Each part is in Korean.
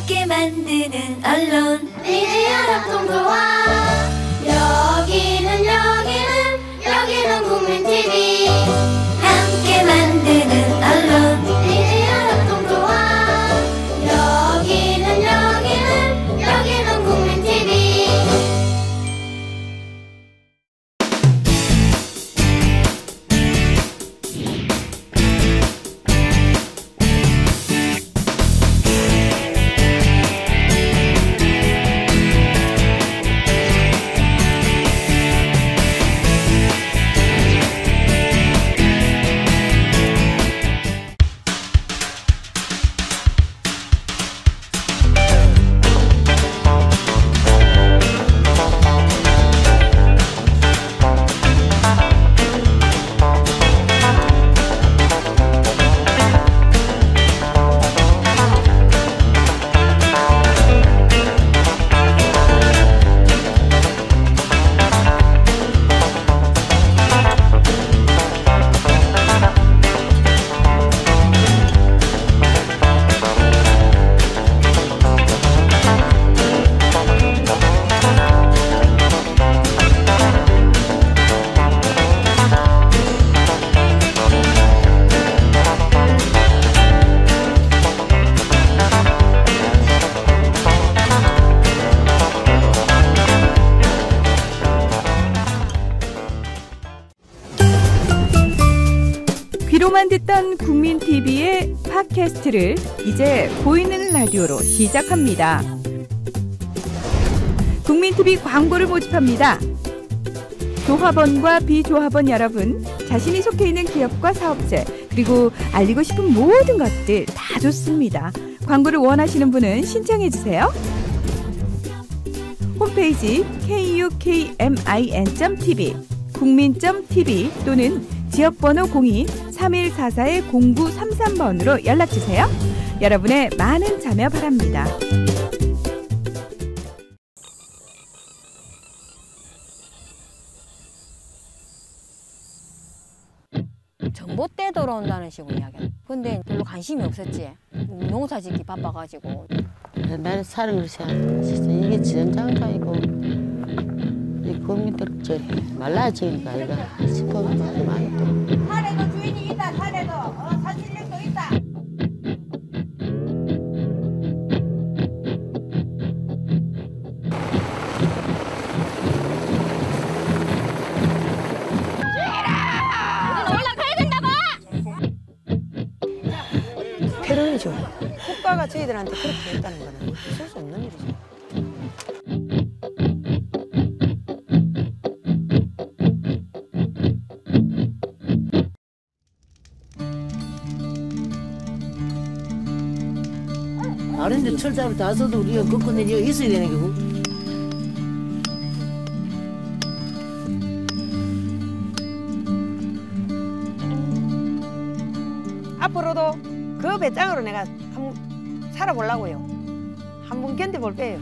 함께 만드는 언론 미디어 협동조합. 여기는 국민TV. 함께 만드는 언론 미디어 협동조합. 여기는 국민TV. 귀로만 듣던 국민TV의 팟캐스트를 이제 보이는 라디오로 시작합니다. 국민TV 광고를 모집합니다. 조합원과 비조합원 여러분, 자신이 속해 있는 기업과 사업체, 그리고 알리고 싶은 모든 것들 다 좋습니다. 광고를 원하시는 분은 신청해주세요. 홈페이지 kukmin.tv, 국민.tv 또는 지역번호 02-3144-0933번으로 연락주세요. 여러분의 많은 참여 바랍니다. 전봇대 들어온다는 식으로 이야기해. 근데 별로 관심이 없었지. 농사 짓기 바빠가지고. 나는 사는 것이 진짜 이게 지연장가이고 이 국민들 말라지니까 이거 싶어가지고 많이 또. 산에도 주인이 있다. 산에도 산신령도 있다. 패런이죠. 국가가 저희들한테 그렇게 했다는 거는 있을 수 없는 일이죠. 다른데 철잡을 다 써도 우리가 꺾어내려 있어야 되는 거고. 앞으로도 그 배짱으로 내가 한번 살아보려고요. 한번 견뎌볼 거예요.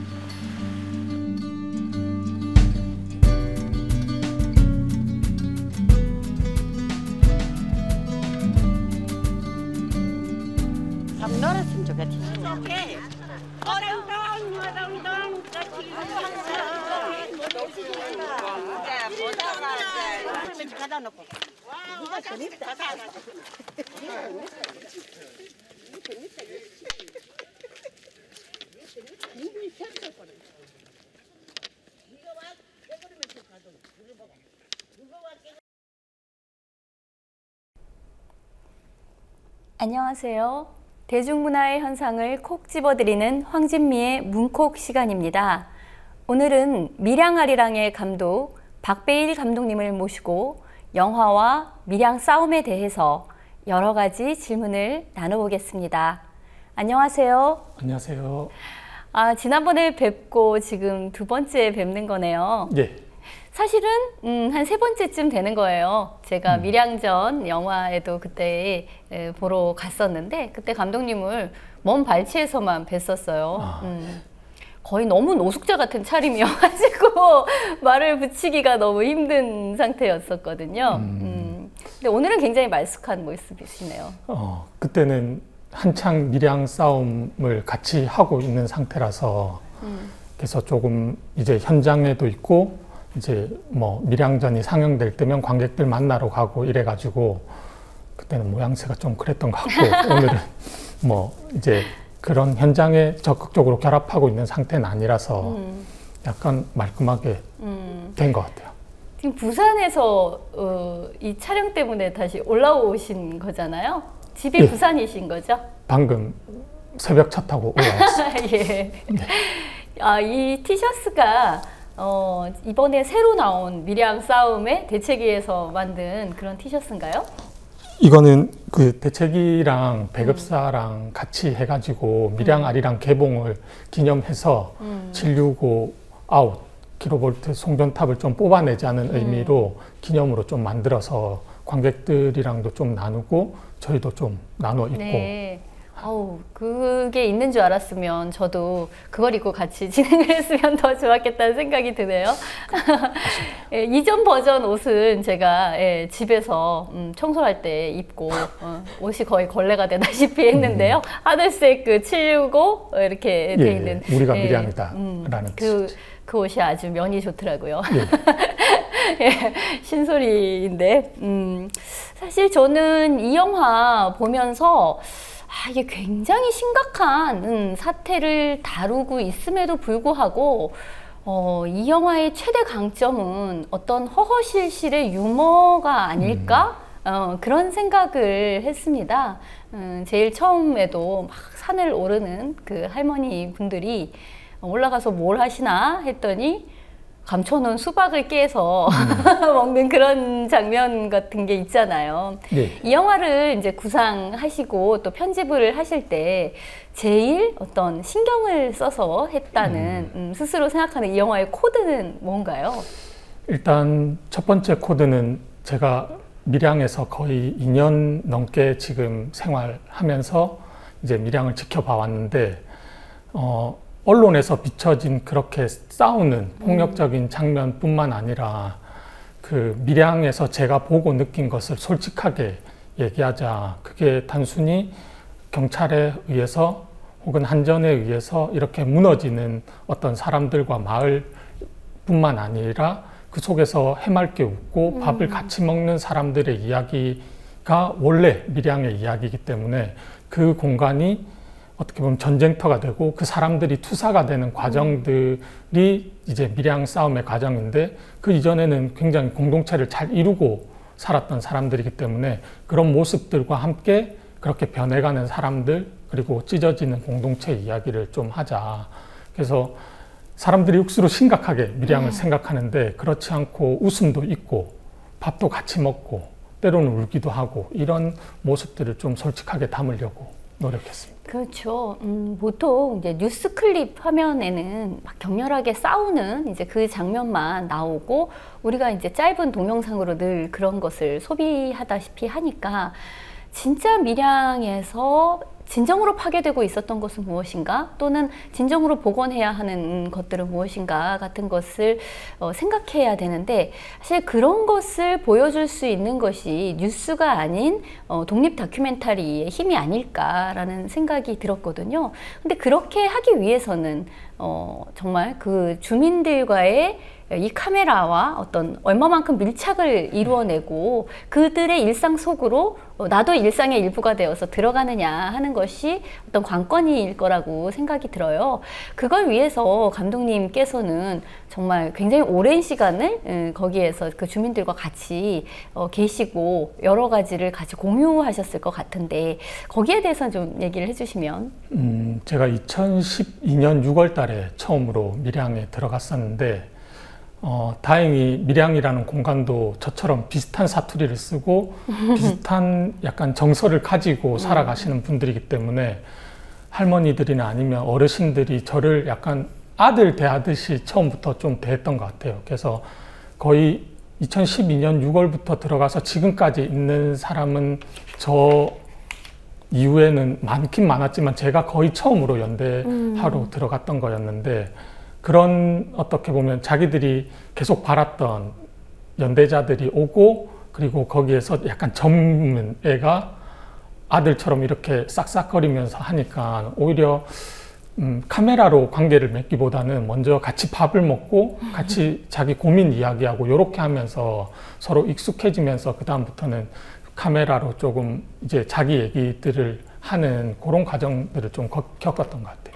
한번 놀았으면 좋겠지. 가다 놓고. 네가 재밌다. 안녕하세요. 대중문화의 현상을 콕 집어드리는 황진미의 문콕 시간입니다. 오늘은 밀양아리랑의 감독 박배일 감독님을 모시고 영화와 밀양 싸움에 대해서 여러 가지 질문을 나눠보겠습니다. 안녕하세요. 안녕하세요. 지난번에 뵙고 지금 두 번째 뵙는 거네요. 예. 사실은 한 세 번째쯤 되는 거예요. 제가 밀양전 영화에도 그때 보러 갔었는데 그때 감독님을 먼 발치에서만 뵀었어요. 거의 너무 노숙자 같은 차림이어가지고 말을 붙이기가 너무 힘든 상태였었거든요. 근데 오늘은 굉장히 말쑥한 모습이시네요. 그때는 한창 밀양 싸움을 같이 하고 있는 상태라서 그래서 조금 이제 현장에도 있고 이제 뭐 밀양전이 상영될 때면 관객들 만나러 가고 이래가지고 그때는 모양새가 좀 그랬던 것 같고 오늘은 뭐 이제 그런 현장에 적극적으로 결합하고 있는 상태는 아니라서 약간 말끔하게 된 것 같아요. 지금 부산에서 이 촬영 때문에 다시 올라오신 거잖아요. 집이 예. 부산이신 거죠? 방금 새벽 차 타고 올라왔어요. 예. 아, 이 티셔츠가 이번에 새로 나온 밀양 싸움의 대책위에서 만든 그런 티셔츠인가요? 이거는 그 대책이랑 배급사랑 같이 해가지고 밀양 아리랑 개봉을 기념해서 765 아웃 킬로볼트 송전탑을 좀 뽑아내자는 의미로 기념으로 좀 만들어서 관객들이랑도 좀 나누고 저희도 좀 나눠 입고. 네. 아우, 그게 있는 줄 알았으면 저도 그걸 입고 같이 진행을 했으면 더 좋았겠다는 생각이 드네요. 예, 이전 버전 옷은 제가 집에서 청소할 때 입고 옷이 거의 걸레가 되다시피 했는데요. 하늘색 그 765 이렇게 돼 있는 우리가 밀양이다라는 그 옷이 아주 면이 좋더라고요. 예. 예, 신소리인데 사실 저는 이 영화 보면서 이게 굉장히 심각한 사태를 다루고 있음에도 불구하고 이 영화의 최대 강점은 어떤 허허실실의 유머가 아닐까? 그런 생각을 했습니다. 제일 처음에도 막 산을 오르는 그 할머니 분들이 올라가서 뭘 하시나 했더니 감춰놓은 수박을 깨서 먹는 그런 장면 같은 게 있잖아요. 네. 이 영화를 이제 구상하시고 또 편집을 하실 때 제일 어떤 신경을 써서 했다는 스스로 생각하는 이 영화의 코드는 뭔가요? 일단 첫 번째 코드는 제가 밀양에서 거의 2년 넘게 지금 생활하면서 이제 밀양을 지켜봐 왔는데 언론에서 비춰진 그렇게 싸우는 폭력적인 장면뿐만 아니라 그 밀양에서 제가 보고 느낀 것을 솔직하게 얘기하자. 그게 단순히 경찰에 의해서 혹은 한전에 의해서 이렇게 무너지는 어떤 사람들과 마을뿐만 아니라 그 속에서 해맑게 웃고 밥을 같이 먹는 사람들의 이야기가 원래 밀양의 이야기이기 때문에 그 공간이 어떻게 보면 전쟁터가 되고 그 사람들이 투사가 되는 과정들이 이제 밀양 싸움의 과정인데 그 이전에는 굉장히 공동체를 잘 이루고 살았던 사람들이기 때문에 그런 모습들과 함께 그렇게 변해가는 사람들 그리고 찢어지는 공동체 이야기를 좀 하자. 그래서 사람들이 육수로 심각하게 밀양을 생각하는데 그렇지 않고 웃음도 있고 밥도 같이 먹고 때로는 울기도 하고 이런 모습들을 좀 솔직하게 담으려고 노력했습니다. 그렇죠. 보통 이제 뉴스 클립 화면에는 막 격렬하게 싸우는 이제 그 장면만 나오고 우리가 이제 짧은 동영상으로 늘 그런 것을 소비하다시피 하니까 진짜 밀양에서 진정으로 파괴되고 있었던 것은 무엇인가 또는 진정으로 복원해야 하는 것들은 무엇인가 같은 것을 생각해야 되는데 사실 그런 것을 보여줄 수 있는 것이 뉴스가 아닌 독립 다큐멘터리의 힘이 아닐까라는 생각이 들었거든요. 근데 그렇게 하기 위해서는 정말 그 주민들과의 이 카메라와 어떤 얼마만큼 밀착을 이루어내고 그들의 일상 속으로 나도 일상의 일부가 되어서 들어가느냐 하는 것이 어떤 관건일 거라고 생각이 들어요. 그걸 위해서 감독님께서는 정말 굉장히 오랜 시간을 거기에서 그 주민들과 같이 계시고 여러 가지를 같이 공유하셨을 것 같은데 거기에 대해서 좀 얘기를 해주시면. 제가 2012년 6월 달에 처음으로 밀양에 들어갔었는데 다행히 밀양이라는 공간도 저처럼 비슷한 사투리를 쓰고 비슷한 약간 정서를 가지고 살아가시는 분들이기 때문에 할머니들이나 아니면 어르신들이 저를 약간 아들 대하듯이 처음부터 좀 대했던 것 같아요. 그래서 거의 2012년 6월부터 들어가서 지금까지 있는 사람은 저 이후에는 많긴 많았지만 제가 거의 처음으로 연대하러 들어갔던 거였는데 그런 어떻게 보면 자기들이 계속 바랐던 연대자들이 오고 그리고 거기에서 약간 젊은 애가 아들처럼 이렇게 싹싹거리면서 하니까 오히려 카메라로 관계를 맺기보다는 먼저 같이 밥을 먹고 같이 자기 고민 이야기하고 이렇게 하면서 서로 익숙해지면서 그다음부터는 카메라로 조금 이제 자기 얘기들을 하는 그런 과정들을 좀 겪었던 것 같아요.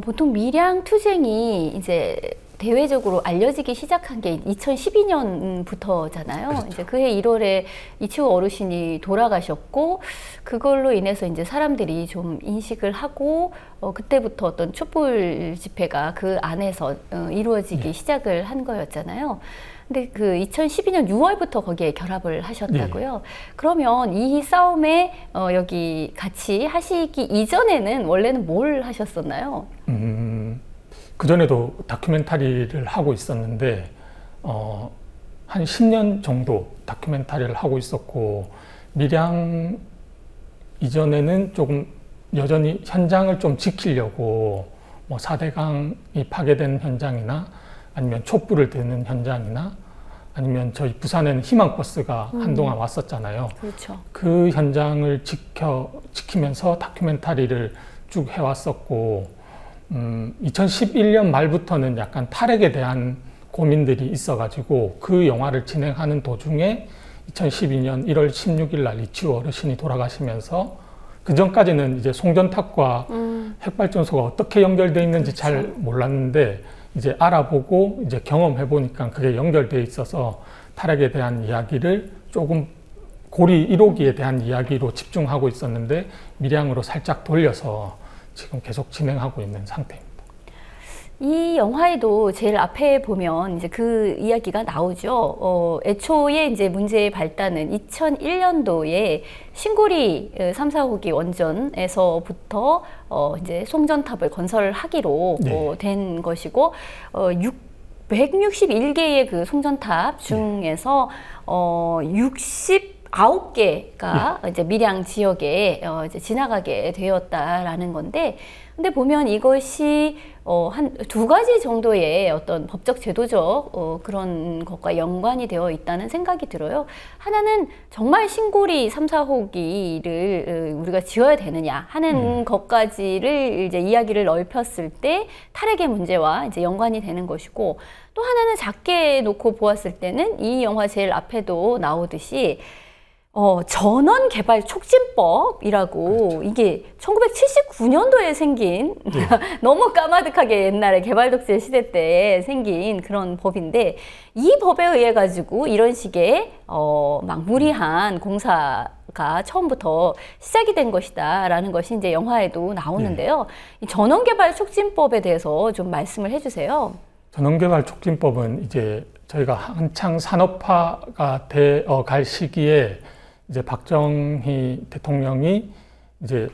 보통 밀양투쟁이 이제 대외적으로 알려지기 시작한 게 2012년부터잖아요. 그렇죠. 이제 그해 1월에 이치호 어르신이 돌아가셨고 그걸로 인해서 이제 사람들이 좀 인식을 하고 그때부터 어떤 촛불 집회가 그 안에서 이루어지기 시작을 한 거였잖아요. 근데 그 2012년 6월부터 거기에 결합을 하셨다고요. 그러면 이 싸움에 여기 같이 하시기 이전에는 원래는 뭘 하셨었나요? 그전에도 다큐멘터리를 하고 있었는데 한 10년 정도 다큐멘터리를 하고 있었고 밀양 이전에는 조금 여전히 현장을 좀 지키려고 뭐 4대강이 파괴된 현장이나 아니면 촛불을 드는 현장이나 아니면 저희 부산에는 희망버스가 한동안 왔었잖아요. 그렇죠. 그 현장을 지키면서 다큐멘터리를 쭉 해왔었고 2011년 말부터는 약간 탈핵에 대한 고민들이 있어가지고 그 영화를 진행하는 도중에 2012년 1월 16일 날 이치호 어르신이 돌아가시면서 그 전까지는 이제 송전탑과 핵발전소가 어떻게 연결되어 있는지 그렇죠. 잘 몰랐는데 이제 알아보고 이제 경험해 보니까 그게 연결되어 있어서 탈핵에 대한 이야기를 조금 고리 1호기에 대한 이야기로 집중하고 있었는데 밀양으로 살짝 돌려서 지금 계속 진행하고 있는 상태입니다. 이 영화에도 제일 앞에 보면 이제 그 이야기가 나오죠. 애초에 이제 문제의 발단은 2001년도에 신고리 3, 4호기 원전에서부터 이제 송전탑을 건설하기로 된 것이고 161개의 그 송전탑 중에서 69개가 이제 밀양 지역에 이제 지나가게 되었다라는 건데, 근데 보면 이것이 한 2가지 정도의 어떤 법적 제도적 그런 것과 연관이 되어 있다는 생각이 들어요. 하나는 정말 신고리 3, 4호기를 우리가 지어야 되느냐 하는 것까지를 이제 이야기를 넓혔을 때 탈핵의 문제와 이제 연관이 되는 것이고, 또 하나는 작게 놓고 보았을 때는 이 영화 제일 앞에도 나오듯이 전원 개발 촉진법이라고, 그렇죠. 이게 1979년도에 생긴 너무 까마득하게 옛날에 개발 독재 시대 때 생긴 그런 법인데, 이 법에 의해 가지고 이런 식의 막 무리한 공사가 처음부터 시작이 된 것이다 라는 것이 이제 영화에도 나오는데요. 이 전원 개발 촉진법에 대해서 좀 말씀을 해주세요. 전원개발 촉진법은 이제 저희가 한창 산업화가 되어 갈 시기에 이제 박정희 대통령이 이제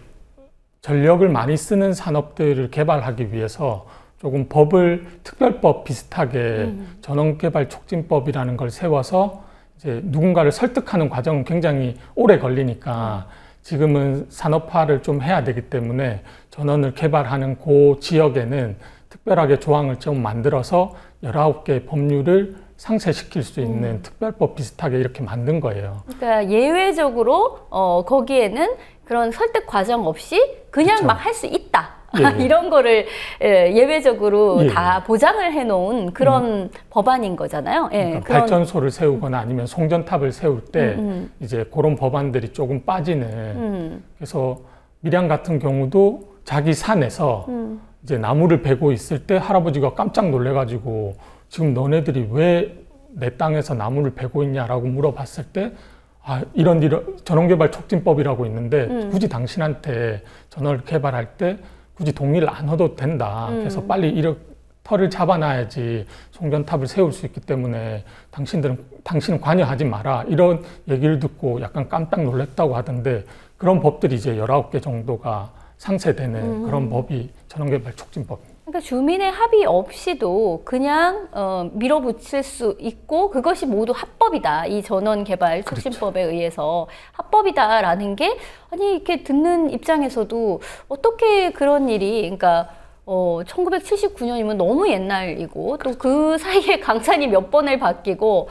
전력을 많이 쓰는 산업들을 개발하기 위해서 조금 법을 특별법 비슷하게 전원개발 촉진법이라는 걸 세워서 이제 누군가를 설득하는 과정은 굉장히 오래 걸리니까 지금은 산업화를 좀 해야 되기 때문에 전원을 개발하는 그 지역에는 특별하게 조항을 좀 만들어서 19개의 법률을 상쇄시킬 수 있는 특별법 비슷하게 이렇게 만든 거예요. 그러니까 예외적으로 거기에는 그런 설득 과정 없이 그냥 그쵸. 막 할 수 있다. 예. 이런 거를 예외적으로 예. 다 보장을 해놓은 그런 법안인 거잖아요. 예. 그러니까 발전소를 세우거나 아니면 송전탑을 세울 때 이제 그런 법안들이 조금 빠지는. 그래서 밀양 같은 경우도 자기 산에서 이제 나무를 베고 있을 때 할아버지가 깜짝 놀래가지고 지금 너네들이 왜 내 땅에서 나무를 베고 있냐라고 물어봤을 때 이런 전원개발 촉진법이라고 있는데 굳이 당신한테 전원을 개발할 때 굳이 동의를 안 얻어도 된다. 그래서 빨리 이렇게 털을 잡아놔야지 송전탑을 세울 수 있기 때문에 당신은 관여하지 마라. 이런 얘기를 듣고 약간 깜짝 놀랐다고 하던데, 그런 법들이 이제 19개 정도가 상쇄되는 그런 법이 전원개발 촉진법입니다. 그러니까 주민의 합의 없이도 그냥 밀어붙일 수 있고, 그것이 모두 합법이다. 이 전원개발 촉진법에 그렇죠. 의해서 합법이다라는 게, 아니 이렇게 듣는 입장에서도 어떻게 그런 일이, 그러니까 1979년이면 너무 옛날이고 또 그 사이에 강산이 몇 번을 바뀌고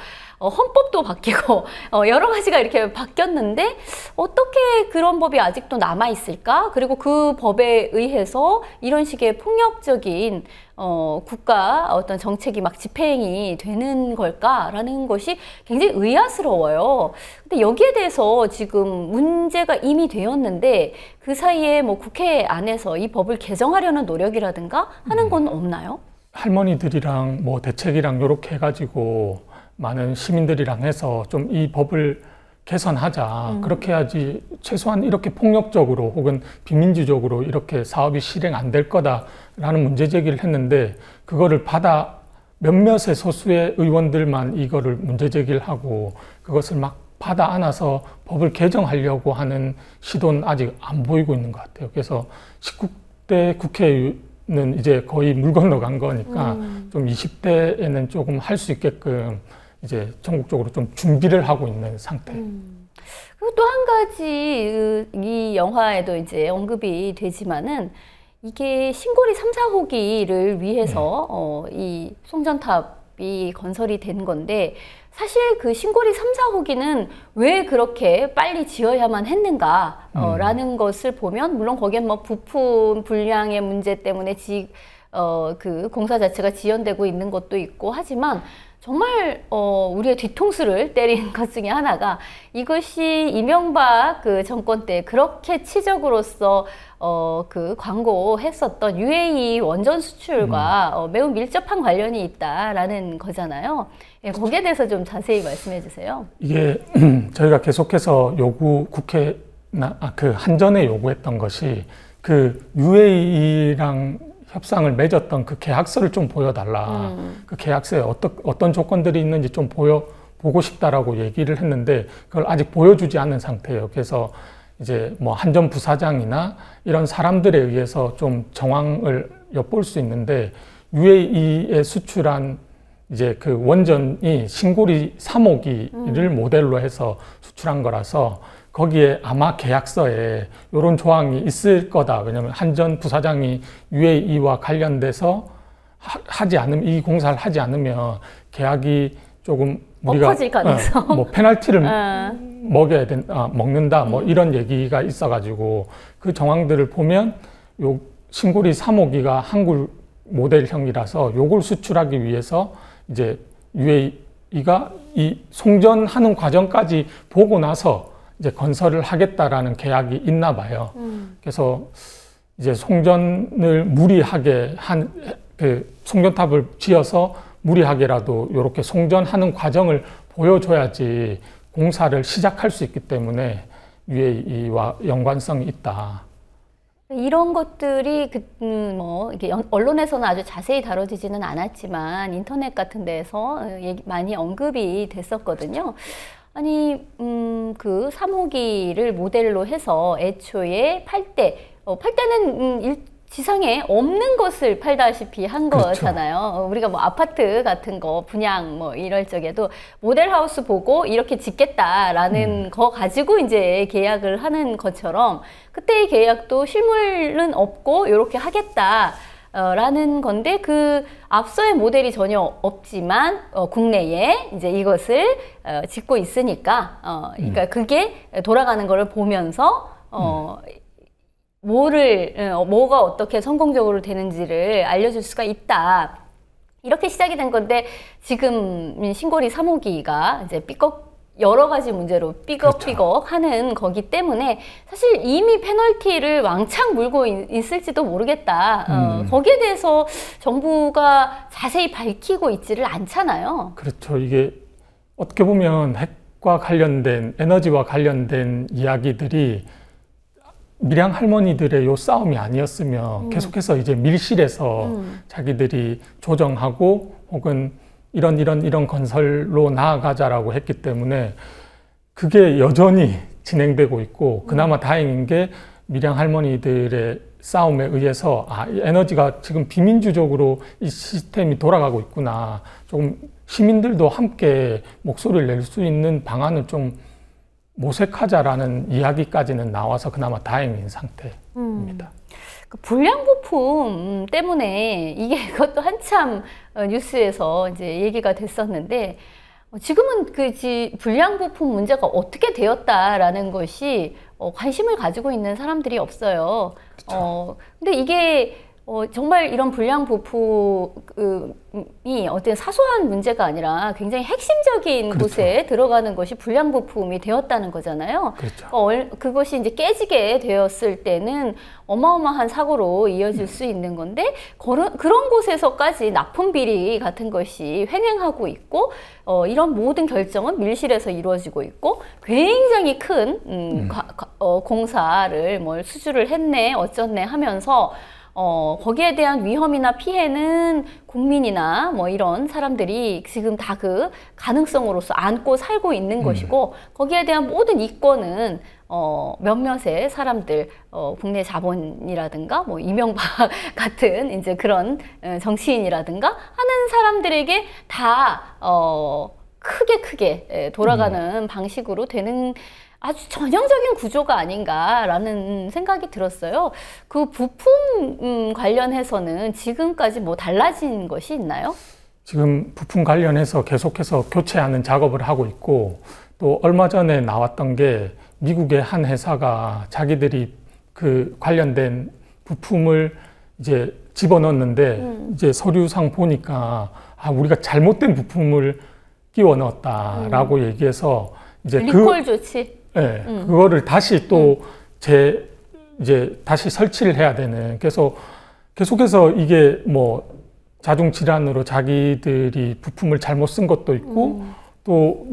헌법도 바뀌고 여러 가지가 이렇게 바뀌었는데 어떻게 그런 법이 아직도 남아 있을까? 그리고 그 법에 의해서 이런 식의 폭력적인 국가 어떤 정책이 막 집행이 되는 걸까라는 것이 굉장히 의아스러워요. 근데 여기에 대해서 지금 문제가 이미 되었는데 그 사이에 뭐 국회 안에서 이 법을 개정하려는 노력이라든가 하는 건 없나요? 할머니들이랑 뭐 대책이랑 이렇게 해가지고 많은 시민들이랑 해서 좀 이 법을 개선하자. 그렇게 해야지 최소한 이렇게 폭력적으로 혹은 비민주적으로 이렇게 사업이 실행 안 될 거다라는 문제 제기를 했는데 그거를 받아 몇몇의 소수의 의원들만 이거를 문제 제기를 하고 그것을 막 받아 안아서 법을 개정하려고 하는 시도는 아직 안 보이고 있는 것 같아요. 그래서 19대 국회는 이제 거의 물 건너간 거니까 좀 20대에는 조금 할 수 있게끔 이제 전국적으로 좀 준비를 하고 있는 상태. 그리고 또 한 가지 이 영화에도 이제 언급이 되지만은 이게 신고리 3, 4호기를 위해서 이 송전탑이 건설이 된 건데 사실 그 신고리 3, 4호기는 왜 그렇게 빨리 지어야만 했는가 라는 것을 보면 물론 거기엔 뭐 부품 불량의 문제 때문에 그 공사 자체가 지연되고 있는 것도 있고 하지만 정말 우리의 뒤통수를 때린 것 중에 하나가 이것이 이명박 그 정권 때 그렇게 치적으로서 그 광고했었던 UAE 원전 수출과 매우 밀접한 관련이 있다라는 거잖아요. 예, 거기에 대해서 좀 자세히 말씀해 주세요. 이게 저희가 계속해서 국회 그 한전에 요구했던 것이 그 UAE랑 협상을 맺었던 그 계약서를 좀 보여달라. 그 계약서에 어떤 조건들이 있는지 좀 보고 싶다라고 얘기를 했는데 그걸 아직 보여주지 않은 상태예요. 그래서 이제 뭐 한전 부사장이나 이런 사람들에 의해서 좀 정황을 엿볼 수 있는데 UAE에 수출한 이제 그 원전이 신고리 3호기를 모델로 해서 수출한 거라서 거기에 아마 계약서에 이런 조항이 있을 거다. 왜냐하면 한전 부사장이 UAE와 관련돼서 이 공사를 하지 않으면 계약이 조금 우리가 엎어질 가능성. 뭐 페널티를 먹는다. 뭐 이런 얘기가 있어가지고 그 정황들을 보면 요 신고리 3호기가 한글 모델형이라서 요걸 수출하기 위해서 이제 UAE가 이 송전하는 과정까지 보고 나서 이제 건설을 하겠다라는 계약이 있나 봐요. 그래서 이제 송전을 무리하게 그 송전탑을 지어서 무리하게라도 이렇게 송전하는 과정을 보여줘야지 공사를 시작할 수 있기 때문에 UAE와 연관성이 있다. 이런 것들이 뭐 이렇게 언론에서는 아주 자세히 다뤄지지는 않았지만 인터넷 같은 데서 많이 언급이 됐었거든요. 아니 그 3호기를 모델로 해서 애초에 팔 때는 지상에 없는 것을 팔다시피 한 거잖아요. 우리가 뭐 아파트 같은 거 분양 뭐 이럴 적에도 모델하우스 보고 이렇게 짓겠다라는 거 가지고 이제 계약을 하는 것처럼 그때의 계약도 실물은 없고 이렇게 하겠다. 라는 건데 그 앞서의 모델이 전혀 없지만 국내에 이제 이것을 짓고 있으니까 그러니까 그게 돌아가는 거를 보면서 뭐가 어떻게 성공적으로 되는지를 알려줄 수가 있다. 이렇게 시작이 된 건데 지금 신고리 3호기가 이제 여러 가지 문제로 삐걱삐걱 하는 거기 때문에 사실 이미 페널티를 왕창 물고 있을지도 모르겠다. 거기에 대해서 정부가 자세히 밝히고 있지를 않잖아요. 그렇죠. 이게 어떻게 보면 핵과 관련된 에너지와 관련된 이야기들이 밀양 할머니들의 요 싸움이 아니었으면 계속해서 이제 밀실에서 자기들이 조정하고 혹은 이런 건설로 나아가자라고 했기 때문에 그게 여전히 진행되고 있고 그나마 다행인 게 밀양 할머니들의 싸움에 의해서 에너지가 지금 비민주적으로 이 시스템이 돌아가고 있구나. 조금 시민들도 함께 목소리를 낼 수 있는 방안을 좀 모색하자라는 이야기까지는 나와서 그나마 다행인 상태입니다. 그 불량 부품 때문에 그것도 한참 뉴스에서 이제 얘기가 됐었는데 지금은 불량 부품 문제가 어떻게 되었다라는 것이 관심을 가지고 있는 사람들이 없어요. 근데 이게 정말 이런 불량 부품이 어떤 사소한 문제가 아니라 굉장히 핵심적인 그렇죠. 곳에 들어가는 것이 불량 부품이 되었다는 거잖아요. 그렇죠. 그것이 이제 깨지게 되었을 때는 어마어마한 사고로 이어질 수 있는 건데 그런 곳에서까지 납품 비리 같은 것이 횡행하고 있고 이런 모든 결정은 밀실에서 이루어지고 있고 굉장히 큰 공사를 뭘 수주를 했네 어쩌네 하면서 거기에 대한 위험이나 피해는 국민이나 뭐 이런 사람들이 지금 다 그 가능성으로서 안고 살고 있는 것이고 거기에 대한 모든 이권은 몇몇의 사람들, 국내 자본이라든가 뭐 이명박 같은 이제 그런 정치인이라든가 하는 사람들에게 다 크게 돌아가는 방식으로 되는 아주 전형적인 구조가 아닌가라는 생각이 들었어요. 그 부품 관련해서는 지금까지 뭐 달라진 것이 있나요? 지금 부품 관련해서 계속해서 교체하는 작업을 하고 있고 또 얼마 전에 나왔던 게 미국의 한 회사가 자기들이 그 관련된 부품을 이제 집어넣었는데 이제 서류상 보니까 우리가 잘못된 부품을 끼워 넣었다라고 얘기해서 이제 리콜 조치. 네, 그거를 다시 또 이제 다시 설치를 해야 되는. 그래서 계속해서 이게 뭐 자동 질환으로 자기들이 부품을 잘못 쓴 것도 있고 또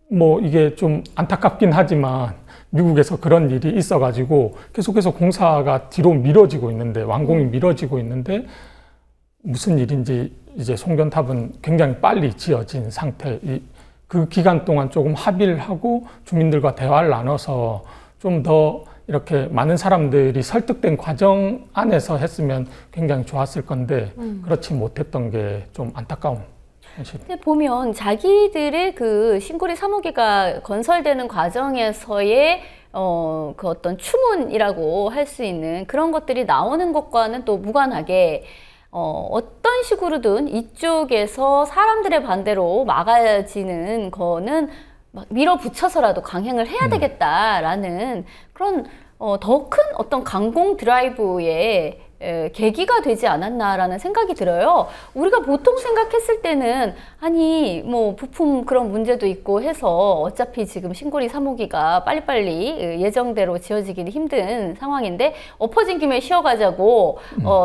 뭐 이게 좀 안타깝긴 하지만 미국에서 그런 일이 있어가지고 계속해서 공사가 뒤로 미뤄지고 있는데 완공이 미뤄지고 있는데 무슨 일인지 이제 송전탑은 굉장히 빨리 지어진 상태. 그 기간 동안 조금 합의를 하고 주민들과 대화를 나눠서 좀 더 이렇게 많은 사람들이 설득된 과정 안에서 했으면 굉장히 좋았을 건데 그렇지 못했던 게 좀 안타까운 현실입니다. 근데 보면 자기들의 그 신고리 3호기가 건설되는 과정에서의 그 어떤 추문이라고 할 수 있는 그런 것들이 나오는 것과는 또 무관하게 어떤 식으로든 이쪽에서 사람들의 반대로 막아지는 거는 막 밀어붙여서라도 강행을 해야 되겠다라는 그런 더 큰 어떤 강공 드라이브의 계기가 되지 않았나라는 생각이 들어요. 우리가 보통 생각했을 때는 아니 뭐 부품 그런 문제도 있고 해서 어차피 지금 신고리 3호기가 빨리빨리 예정대로 지어지기는 힘든 상황인데 엎어진 김에 쉬어가자고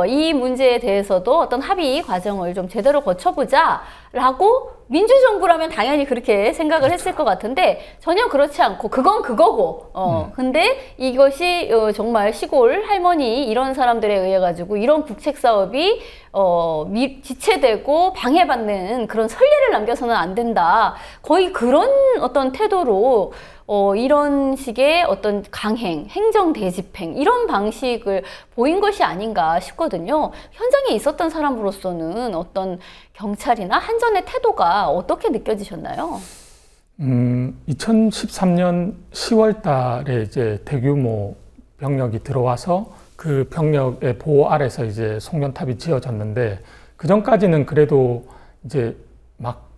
이 문제에 대해서도 어떤 합의 과정을 좀 제대로 거쳐보자 라고 민주정부라면 당연히 그렇게 생각을 했을 것 같은데 전혀 그렇지 않고 그건 그거고 근데 이것이 정말 시골 할머니 이런 사람들에 의해 가지고 이런 국책 사업이 지체되고 방해받는 그런 선례를 남겨서는 안 된다. 거의 그런 어떤 태도로 이런 식의 어떤 강행, 행정 대집행 이런 방식을 보인 것이 아닌가 싶거든요. 현장에 있었던 사람으로서는 어떤 경찰이나 한전의 태도가 어떻게 느껴지셨나요? 2013년 10월 달에 이제 대규모 병력이 들어와서 그 병력의 보호 아래서 이제 송전탑이 지어졌는데 그 전까지는 그래도 이제 막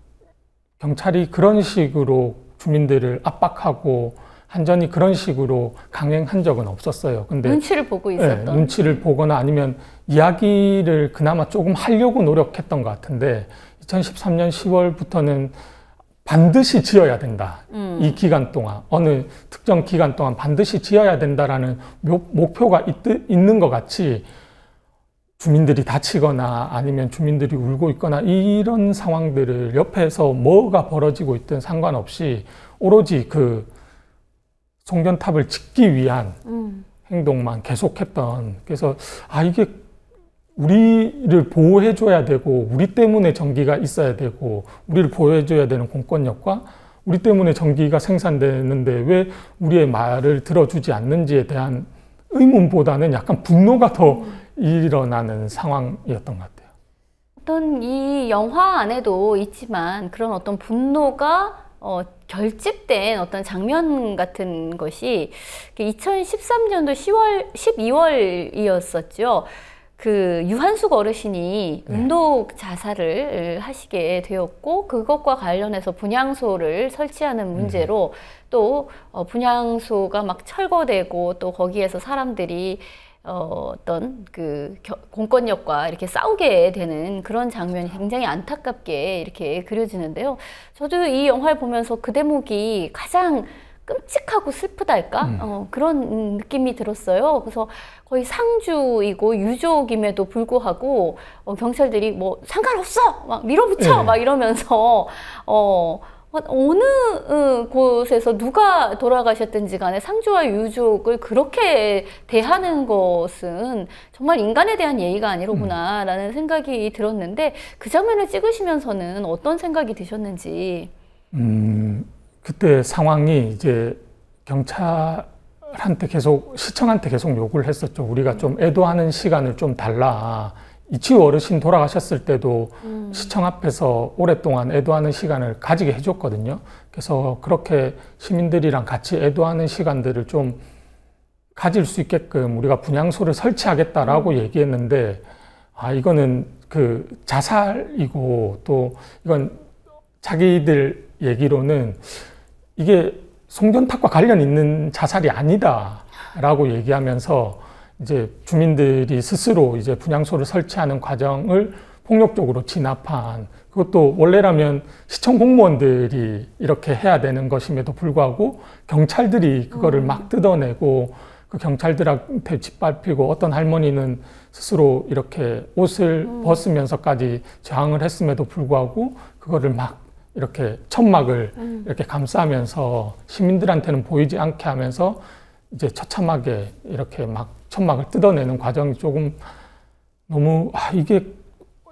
경찰이 그런 식으로 주민들을 압박하고 한전이 그런 식으로 강행한 적은 없었어요. 근데 눈치를 보고 있었던. 네, 눈치를 보거나 아니면 이야기를 그나마 조금 하려고 노력했던 것 같은데 2013년 10월부터는 반드시 지어야 된다. 이 기간 동안 어느 특정 기간 동안 반드시 지어야 된다라는 목표가 있는 것 같이 주민들이 다치거나 아니면 주민들이 울고 있거나 이런 상황들을 옆에서 뭐가 벌어지고 있든 상관없이 오로지 그 송전탑을 짓기 위한 행동만 계속했던. 그래서 이게 우리를 보호해줘야 되고 우리 때문에 전기가 있어야 되고 우리를 보호해줘야 되는 공권력과 우리 때문에 전기가 생산되는데 왜 우리의 말을 들어주지 않는지에 대한 의문보다는 약간 분노가 더 일어나는 상황이었던 것 같아요. 어떤 이 영화 안에도 있지만 그런 어떤 분노가 결집된 어떤 장면 같은 것이 2013년도 12월이었었죠. 그 유한숙 어르신이 은독 자살을 하시게 되었고 그것과 관련해서 분향소를 설치하는 문제로 또 분향소가 막 철거되고 또 거기에서 사람들이 어떤 그 공권력과 이렇게 싸우게 되는 그런 장면이 굉장히 안타깝게 이렇게 그려지는데요. 저도 이 영화를 보면서 그 대목이 가장 끔찍하고 슬프달까? 그런 느낌이 들었어요. 그래서 거의 상주이고 유족임에도 불구하고 경찰들이 뭐 상관없어! 막 밀어붙여! 막 이러면서 어느 곳에서 누가 돌아가셨든지 간에 상주와 유족을 그렇게 대하는 것은 정말 인간에 대한 예의가 아니로구나 라는 생각이 들었는데 그 장면을 찍으시면서는 어떤 생각이 드셨는지. 그때 상황이 이제 경찰한테 계속, 시청한테 계속 요구를 했었죠. 우리가 좀 애도하는 시간을 좀 달라. 이치우 어르신 돌아가셨을 때도 시청 앞에서 오랫동안 애도하는 시간을 가지게 해줬거든요. 그래서 그렇게 시민들이랑 같이 애도하는 시간들을 좀 가질 수 있게끔 우리가 분향소를 설치하겠다라고 얘기했는데, 이거는 그 자살이고 또 이건 자기들 얘기로는 이게 송전탑과 관련 있는 자살이 아니다라고 얘기하면서 이제 주민들이 스스로 이제 분향소를 설치하는 과정을 폭력적으로 진압한, 그것도 원래라면 시청 공무원들이 이렇게 해야 되는 것임에도 불구하고 경찰들이 그거를 막 뜯어내고 그 경찰들한테 짓밟히고 어떤 할머니는 스스로 이렇게 옷을 벗으면서까지 저항을 했음에도 불구하고 그거를 막 이렇게 천막을 이렇게 감싸면서 시민들한테는 보이지 않게 하면서 이제 처참하게 이렇게 막 천막을 뜯어내는 과정이 조금 너무 이게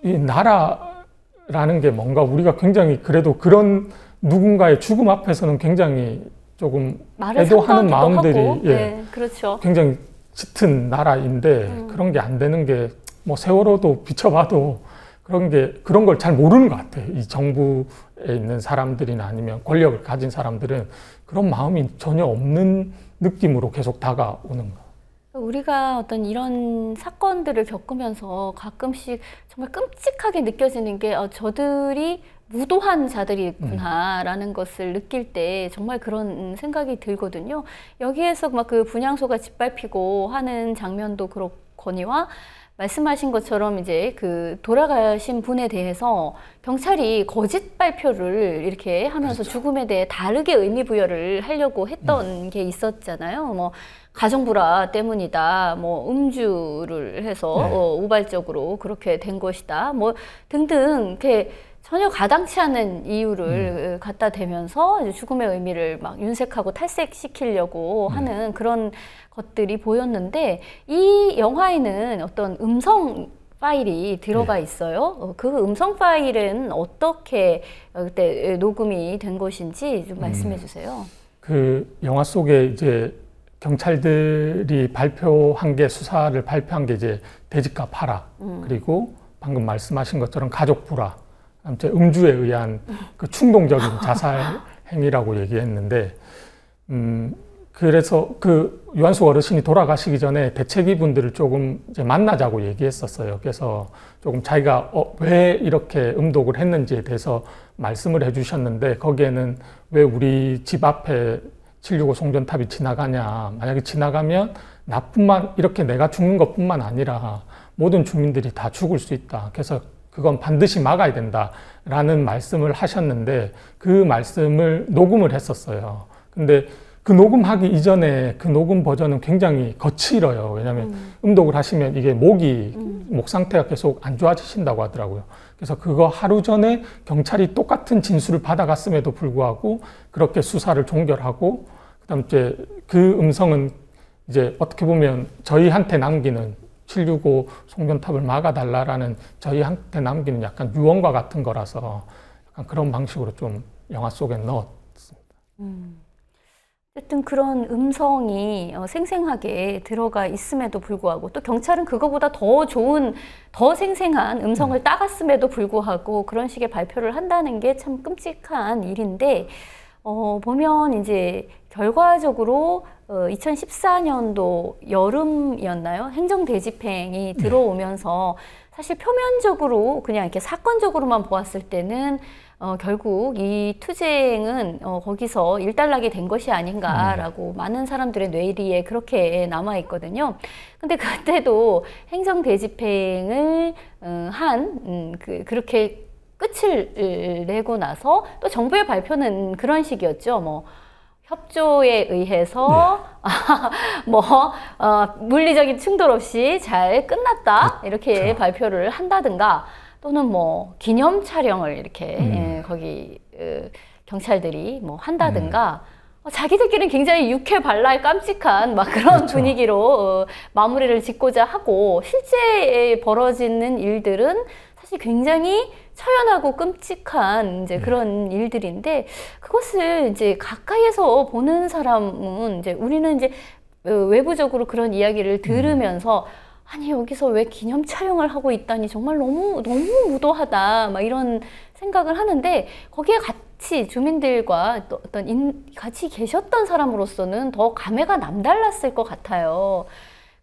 이 나라라는 게 뭔가 우리가 굉장히 그래도 그런 누군가의 죽음 앞에서는 굉장히 조금 애도하는 마음들이 그렇죠. 굉장히 짙은 나라인데 그런 게 안 되는 게 뭐 세월호도 비춰봐도 그런 걸 잘 모르는 것 같아요. 이 정부에 있는 사람들이나 아니면 권력을 가진 사람들은 그런 마음이 전혀 없는 느낌으로 계속 다가오는 거. 우리가 어떤 이런 사건들을 겪으면서 가끔씩 정말 끔찍하게 느껴지는 게 저들이 무도한 자들이구나라는 것을 느낄 때 정말 그런 생각이 들거든요. 여기에서 막 그 분향소가 짓밟히고 하는 장면도 그렇거니와 말씀하신 것처럼 이제 그 돌아가신 분에 대해서 경찰이 거짓 발표를 이렇게 하면서 죽음에 대해 다르게 의미 부여를 하려고 했던 게 있었잖아요. 뭐 가정불화 때문이다, 뭐 음주를 해서 우발적으로 그렇게 된 것이다, 뭐 등등 이렇게 전혀 가당치 않은 이유를 갖다 대면서 이제 죽음의 의미를 막 윤색하고 탈색시키려고 하는 그런 것들이 보였는데, 이 영화에는 어떤 음성 파일이 들어가 있어요. 그 음성 파일은 어떻게 그때 녹음이 된 것인지 좀 말씀해 주세요. 그 영화 속에 이제 경찰들이 발표한 게, 수사를 발표한 게 이제 돼지값 하라, 그리고 방금 말씀하신 것처럼 가족 불화, 음주에 의한 그 충동적인 자살 행위라고 얘기했는데, 그래서 그 유한숙 어르신이 돌아가시기 전에 대책위 분들을 조금 이제 만나자고 얘기했었어요. 그래서 조금 자기가 왜 이렇게 음독을 했는지에 대해서 말씀을 해주셨는데, 거기에는 왜 우리 집 앞에 765 송전탑이 지나가냐, 만약에 지나가면 나뿐만, 이렇게 내가 죽는 것뿐만 아니라 모든 주민들이 다 죽을 수 있다, 그래서 그건 반드시 막아야 된다라는 말씀을 하셨는데, 그 말씀을 녹음을 했었어요. 근데 그 녹음하기 이전에 그 녹음 버전은 굉장히 거칠어요. 왜냐하면 음독을 하시면 이게 목 상태가 계속 안 좋아지신다고 하더라고요. 그래서 그거 하루 전에 경찰이 똑같은 진술을 받아갔음에도 불구하고 그렇게 수사를 종결하고, 그다음 이제 그 음성은 이제 어떻게 보면 저희한테 남기는 765 송전탑을 막아달라라는 저희한테 남기는 약간 유언과 같은 거라서 약간 그런 방식으로 좀 영화 속에 넣었습니다. 어쨌든 그런 음성이 생생하게 들어가 있음에도 불구하고, 또 경찰은 그거보다 더 좋은, 더 생생한 음성을 따갔음에도 불구하고 그런 식의 발표를 한다는 게 참 끔찍한 일인데, 보면 이제 결과적으로 2014년도 여름이었나요? 행정대집행이 들어오면서 사실 표면적으로 그냥 이렇게 사건적으로만 보았을 때는 결국 이 투쟁은 거기서 일단락이 된 것이 아닌가라고 많은 사람들의 뇌리에 그렇게 남아 있거든요. 근데 그때도 행정대집행을 그렇게 끝을 내고 나서 또 정부의 발표는 그런 식이었죠. 뭐 협조에 의해서 물리적인 충돌 없이 잘 끝났다 이렇게 발표를 한다든가, 또는 뭐 기념 촬영을 이렇게 거기 경찰들이 뭐 한다든가, 자기들끼리는 굉장히 유쾌발랄 깜찍한 막 그런 분위기로 마무리를 짓고자 하고, 실제 벌어지는 일들은 사실 굉장히 처연하고 끔찍한 이제 그런 일들인데, 그것을 이제 가까이에서 보는 사람은 이제 우리는 이제 외부적으로 그런 이야기를 들으면서 아니 여기서 왜 기념 촬영을 하고 있다니 정말 너무 무도하다 막 이런 생각을 하는데, 거기에 같이 주민들과 또 같이 계셨던 사람으로서는 더 감회가 남달랐을 것 같아요.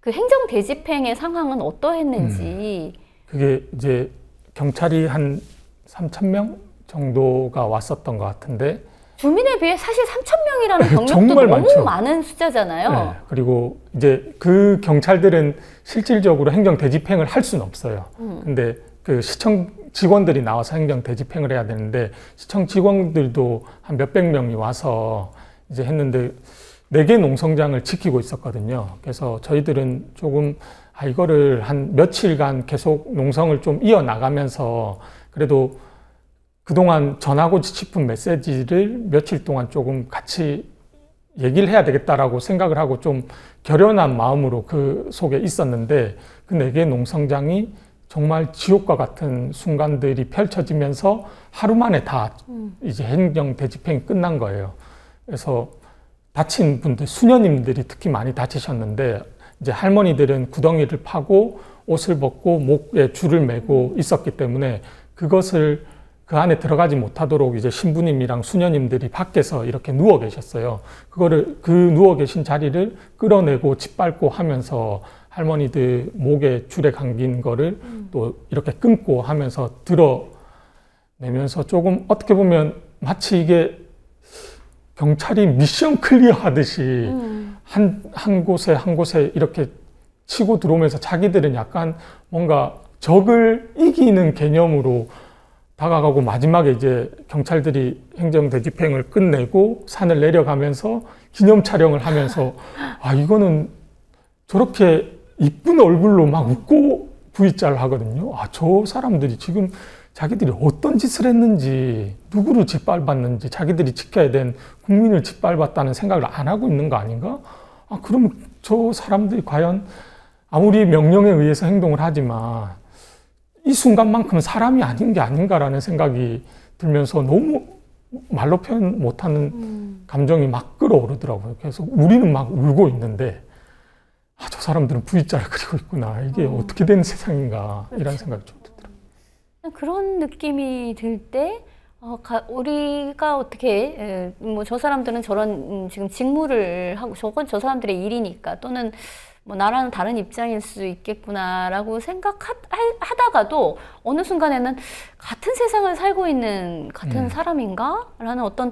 그 행정 대집행의 상황은 어떠했는지. 그게 이제 경찰이 한 3,000명 정도가 왔었던 것 같은데, 주민에 비해 사실 3,000명이라는 병력도 정말 너무 많죠. 많은 숫자잖아요. 네, 그리고 이제 그 경찰들은 실질적으로 행정 대집행을 할 수는 없어요. 근데 그 시청 직원들이 나와서 행정 대집행을 해야 되는데, 시청 직원들도 한 몇백 명이 와서 이제 했는데 4개 농성장을 지키고 있었거든요. 그래서 저희들은 조금 이거를 한 며칠간 계속 농성을 좀 이어나가면서 그래도 그동안 전하고 싶은 메시지를 며칠 동안 조금 같이 얘기를 해야 되겠다라고 생각을 하고 좀 결연한 마음으로 그 속에 있었는데, 그 4개 농성장이 정말 지옥과 같은 순간들이 펼쳐지면서 하루 만에 다 이제 행정 대집행이 끝난 거예요. 그래서 다친 분들, 수녀님들이 특히 많이 다치셨는데, 이제 할머니들은 구덩이를 파고 옷을 벗고 목에 줄을 매고 있었기 때문에 그것을 그 안에 들어가지 못하도록 이제 신부님이랑 수녀님들이 밖에서 이렇게 누워 계셨어요. 그 누워 계신 자리를 끌어내고 짓밟고 하면서 할머니들 목에 줄에 감긴 거를 또 이렇게 끊고 하면서 들어내면서, 조금 어떻게 보면 마치 이게 경찰이 미션 클리어 하듯이 한 곳에 한 곳에 이렇게 치고 들어오면서 자기들은 약간 뭔가 적을 이기는 개념으로 다가가고, 마지막에 이제 경찰들이 행정 대집행을 끝내고 산을 내려가면서 기념 촬영을 하면서 이거는 저렇게 이쁜 얼굴로 막 웃고 V자를 하거든요. 저 사람들이 지금 자기들이 어떤 짓을 했는지, 누구를 짓밟았는지, 자기들이 지켜야 된 국민을 짓밟았다는 생각을 안 하고 있는 거 아닌가? 그러면 저 사람들이 과연 아무리 명령에 의해서 행동을 하지만 이 순간만큼은 사람이 아닌 게 아닌가라는 생각이 들면서 너무 말로 표현 못하는 감정이 막 끌어오르더라고요. 그래서 우리는 막 울고 있는데 저 사람들은 V자를 그리고 있구나. 이게 어떻게 된 세상인가, 그렇죠. 이런 생각이 좀 들더라고요. 그런 느낌이 들 때 우리가 어떻게 뭐 저 사람들은 저런 지금 직무를 하고 저건 저 사람들의 일이니까, 또는 뭐 나라는 다른 입장일 수 있겠구나라고 생각하다가도 어느 순간에는 같은 세상을 살고 있는 같은 사람인가? 라는 어떤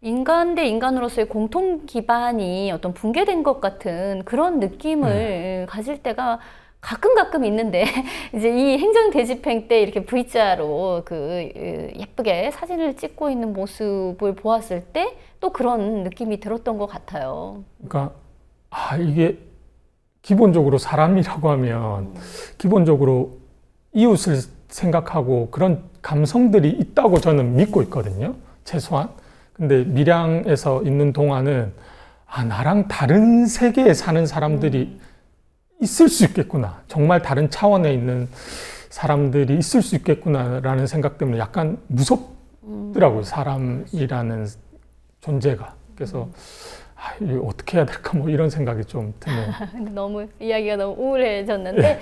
인간 대 인간으로서의 공통 기반이 어떤 붕괴된 것 같은 그런 느낌을 가질 때가 가끔 있는데, 이제 이 행정 대집행 때 이렇게 V자로 예쁘게 사진을 찍고 있는 모습을 보았을 때 또 그런 느낌이 들었던 것 같아요. 그러니까 이게 기본적으로 사람이라고 하면 기본적으로 이웃을 생각하고 그런 감성들이 있다고 저는 믿고 있거든요, 최소한. 근데 밀양에서 있는 동안은 나랑 다른 세계에 사는 사람들이 있을 수 있겠구나, 정말 다른 차원에 있는 사람들이 있을 수 있겠구나라는 생각 때문에 약간 무섭더라고요, 사람이라는 존재가. 그래서 이거 어떻게 해야 될까, 뭐 이런 생각이 좀 드네요. 너무 이야기가 너무 우울해졌는데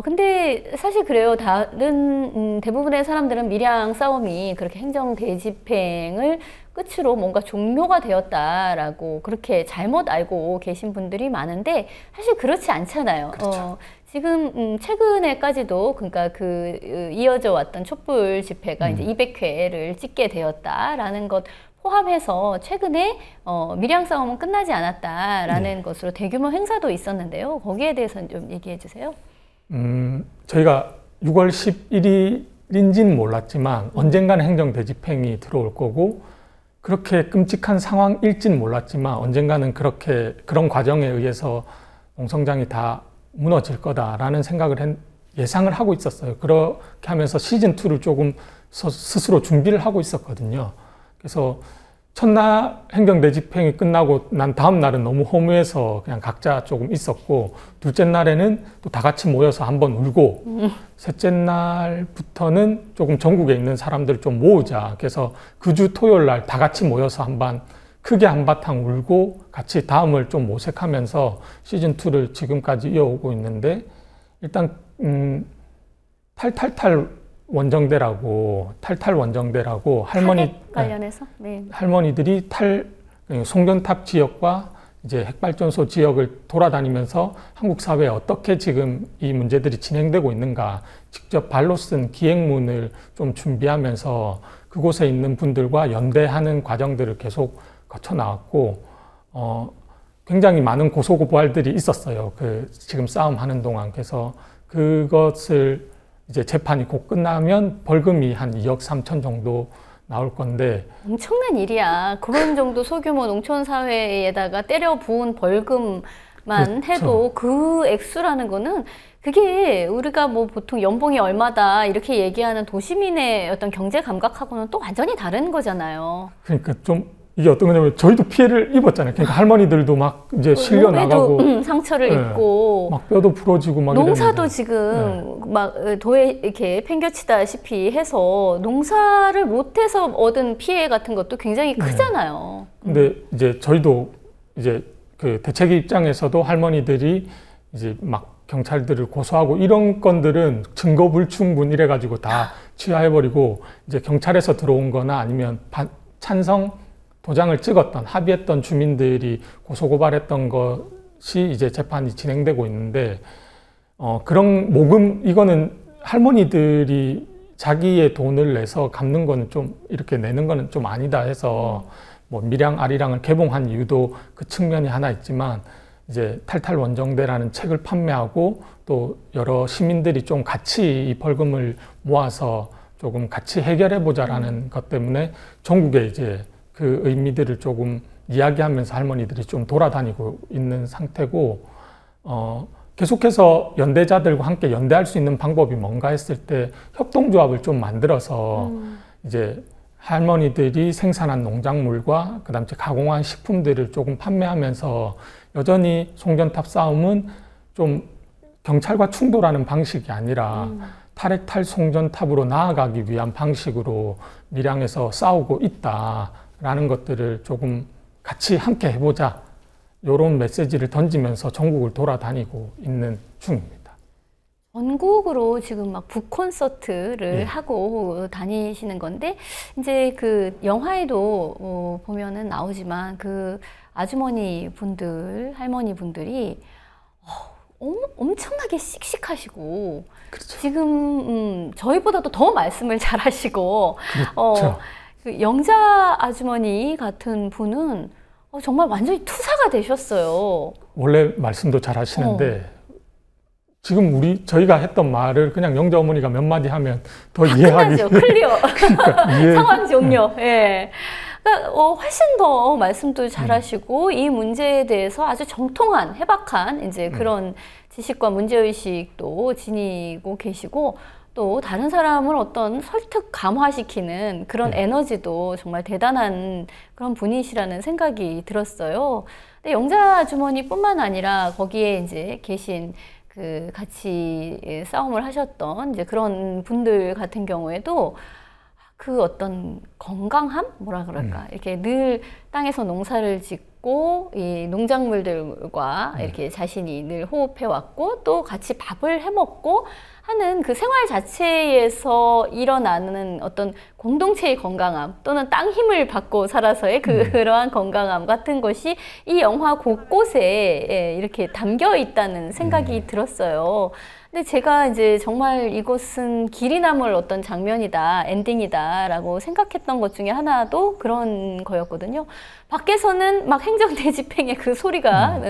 근데 사실 그래요. 다른, 대부분의 사람들은 밀양 싸움이 그렇게 행정 대집행을 끝으로 뭔가 종료가 되었다라고 그렇게 잘못 알고 계신 분들이 많은데 사실 그렇지 않잖아요. 그렇죠. 지금 최근에까지도 그러니까 이어져 왔던 촛불 집회가 이제 200회를 찍게 되었다라는 것 포함해서 최근에 밀양 싸움은 끝나지 않았다라는 것으로 대규모 행사도 있었는데요. 거기에 대해서는 좀 얘기해 주세요. 저희가 6월 11일인지는 몰랐지만 언젠가는 행정 대집행이 들어올 거고 그렇게 끔찍한 상황일지는 몰랐지만 언젠가는 그런 과정에 의해서 농성장이 다 무너질 거다라는 생각을 예상을 하고 있었어요. 그렇게 하면서 시즌2를 조금 스스로 준비를 하고 있었거든요. 그래서 첫날 행정 대집행이 끝나고 난 다음 날은 너무 허무해서 그냥 각자 조금 있었고 둘째 날에는 또 다 같이 모여서 한번 울고 셋째 날부터는 조금 전국에 있는 사람들 좀 모으자. 그래서 그 주 토요일 날 다 같이 모여서 크게 한바탕 울고 같이 다음을 좀 모색하면서 시즌2를 지금까지 이어오고 있는데 일단 탈탈 원정대라고 관련해서 할머니들이 송전탑 지역과 이제 핵발전소 지역을 돌아다니면서 한국 사회에 어떻게 지금 이 문제들이 진행되고 있는가 직접 발로 쓴 기획문을 좀 준비하면서 그곳에 있는 분들과 연대하는 과정들을 계속 거쳐 나왔고 굉장히 많은 고소고발들이 있었어요. 지금 싸움하는 동안. 그래서 그것을 이제 재판이 곧 끝나면 벌금이 한 2억 3천 정도 나올 건데 엄청난 일이야. 그런 정도 소규모 농촌 사회에다가 때려 부은 벌금만 그렇죠. 해도 그 액수라는 거는 그게 우리가 뭐 보통 연봉이 얼마다 이렇게 얘기하는 도시민의 어떤 경제 감각하고는 또 완전히 다른 거잖아요. 그러니까 좀 이게 어떤 거냐면 저희도 피해를 입었잖아요. 그러니까 할머니들도 막 이제 실려 나가고 상처를 입고 막 뼈도 부러지고 막 농사도 이랬는데. 지금 막 도에 이렇게 팽겨치다시피 해서 농사를 못해서 얻은 피해 같은 것도 굉장히 크잖아요. 근데 이제 저희도 이제 그 대책위 입장에서도 할머니들이 이제 막 경찰들을 고소하고 이런 건들은 증거 불충분 이래가지고 다 취하해버리고 이제 경찰에서 들어온 거나 아니면 찬성 도장을 찍었던 합의했던 주민들이 고소고발했던 것이 이제 재판이 진행되고 있는데 그런 모금 이거는 할머니들이 자기의 돈을 내서 갚는 거는 좀 이렇게 내는 거는 좀 아니다 해서 뭐 밀양 아리랑을 개봉한 이유도 그 측면이 하나 있지만 이제 탈탈 원정대라는 책을 판매하고 또 여러 시민들이 좀 같이 이 벌금을 모아서 조금 같이 해결해 보자라는 것 때문에 전국에 이제 그 의미들을 조금 이야기하면서 할머니들이 좀 돌아다니고 있는 상태고 계속해서 연대자들과 함께 연대할 수 있는 방법이 뭔가 했을 때 협동조합을 좀 만들어서 이제 할머니들이 생산한 농작물과 그다음에 가공한 식품들을 조금 판매하면서 여전히 송전탑 싸움은 좀 경찰과 충돌하는 방식이 아니라 탈핵 송전탑으로 나아가기 위한 방식으로 밀양에서 싸우고 있다라는 것들을 조금 같이 함께 해보자 이런 메시지를 던지면서 전국을 돌아다니고 있는 중입니다. 전국으로 지금 막 북콘서트를 하고 다니시는 건데 이제 그 영화에도 보면은 나오지만 그 아주머니 분들, 할머니 분들이 엄청나게 씩씩하시고 그렇죠. 지금 저희보다도 더 말씀을 잘하시고 그렇죠. 그 영자 아주머니 같은 분은 정말 완전히 투사가 되셨어요. 원래 말씀도 잘 하시는데 지금 저희가 했던 말을 그냥 영자 어머니가 몇 마디 하면 더 이해하기 끝나죠. 클리어. 그러니까 상황 종료. 예. 그러니까 훨씬 더 말씀도 잘하시고 이 문제에 대해서 아주 정통한 해박한 이제 그런 지식과 문제의식도 지니고 계시고 또 다른 사람을 어떤 설득 감화시키는 그런 에너지도 정말 대단한 그런 분이시라는 생각이 들었어요. 근데 영자 아주머니뿐만 아니라 거기에 이제 계신 그 같이 싸움을 하셨던 이제 그런 분들 같은 경우에도 그 어떤 건강함? 뭐라 그럴까? 이렇게 늘 땅에서 농사를 짓고 이 농작물들과 이렇게 자신이 늘 호흡해 왔고 또 같이 밥을 해 먹고 하는 그 생활 자체에서 일어나는 어떤 공동체의 건강함 또는 땅 힘을 받고 살아서의 그러한 건강함 같은 것이 이 영화 곳곳에 이렇게 담겨 있다는 생각이 들었어요. 근데 제가 이제 정말 이것은 길이 남을 어떤 장면이다, 엔딩이다 라고 생각했던 것 중에 하나도 그런 거였거든요. 밖에서는 막 행정대집행의 그 소리가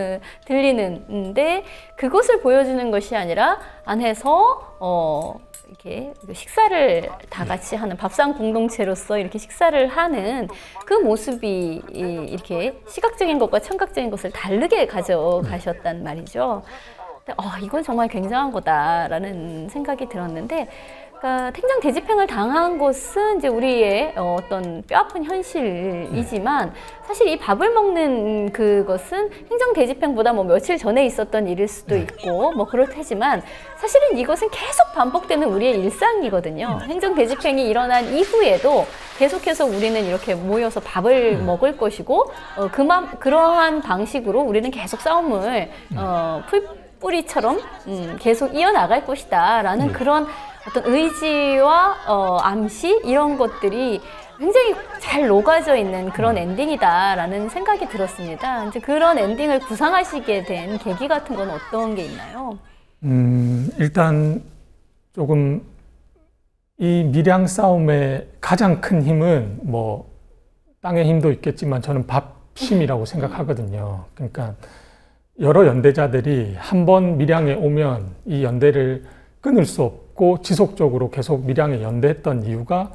들리는데 그것을 보여주는 것이 아니라 안에서 이렇게 식사를 다 같이 하는 밥상 공동체로서 이렇게 식사를 하는 그 모습이 이렇게 시각적인 것과 청각적인 것을 다르게 가져가셨단 말이죠. 이건 정말 굉장한 거다라는 생각이 들었는데, 그러니까 행정대집행을 당한 것은 이제 우리의 어떤 뼈아픈 현실이지만 사실 이 밥을 먹는 그것은 행정대집행보다 뭐 며칠 전에 있었던 일일 수도 있고 뭐 그렇다지만 사실은 이것은 계속 반복되는 우리의 일상이거든요. 행정대집행이 일어난 이후에도 계속해서 우리는 이렇게 모여서 밥을 먹을 것이고 그러한 방식으로 우리는 계속 싸움을 뿌리처럼 계속 이어나갈 것이다 라는 그런 어떤 의지와 암시 이런 것들이 굉장히 잘 녹아져 있는 그런 엔딩이다 라는 생각이 들었습니다. 이제 그런 엔딩을 구상하시게 된 계기 같은 건 어떤 게 있나요? 일단 조금 이 밀양 싸움의 가장 큰 힘은 뭐 땅의 힘도 있겠지만 저는 밥심이라고 생각하거든요. 그러니까 여러 연대자들이 한 번 밀양에 오면 이 연대를 끊을 수 없고 지속적으로 계속 밀양에 연대했던 이유가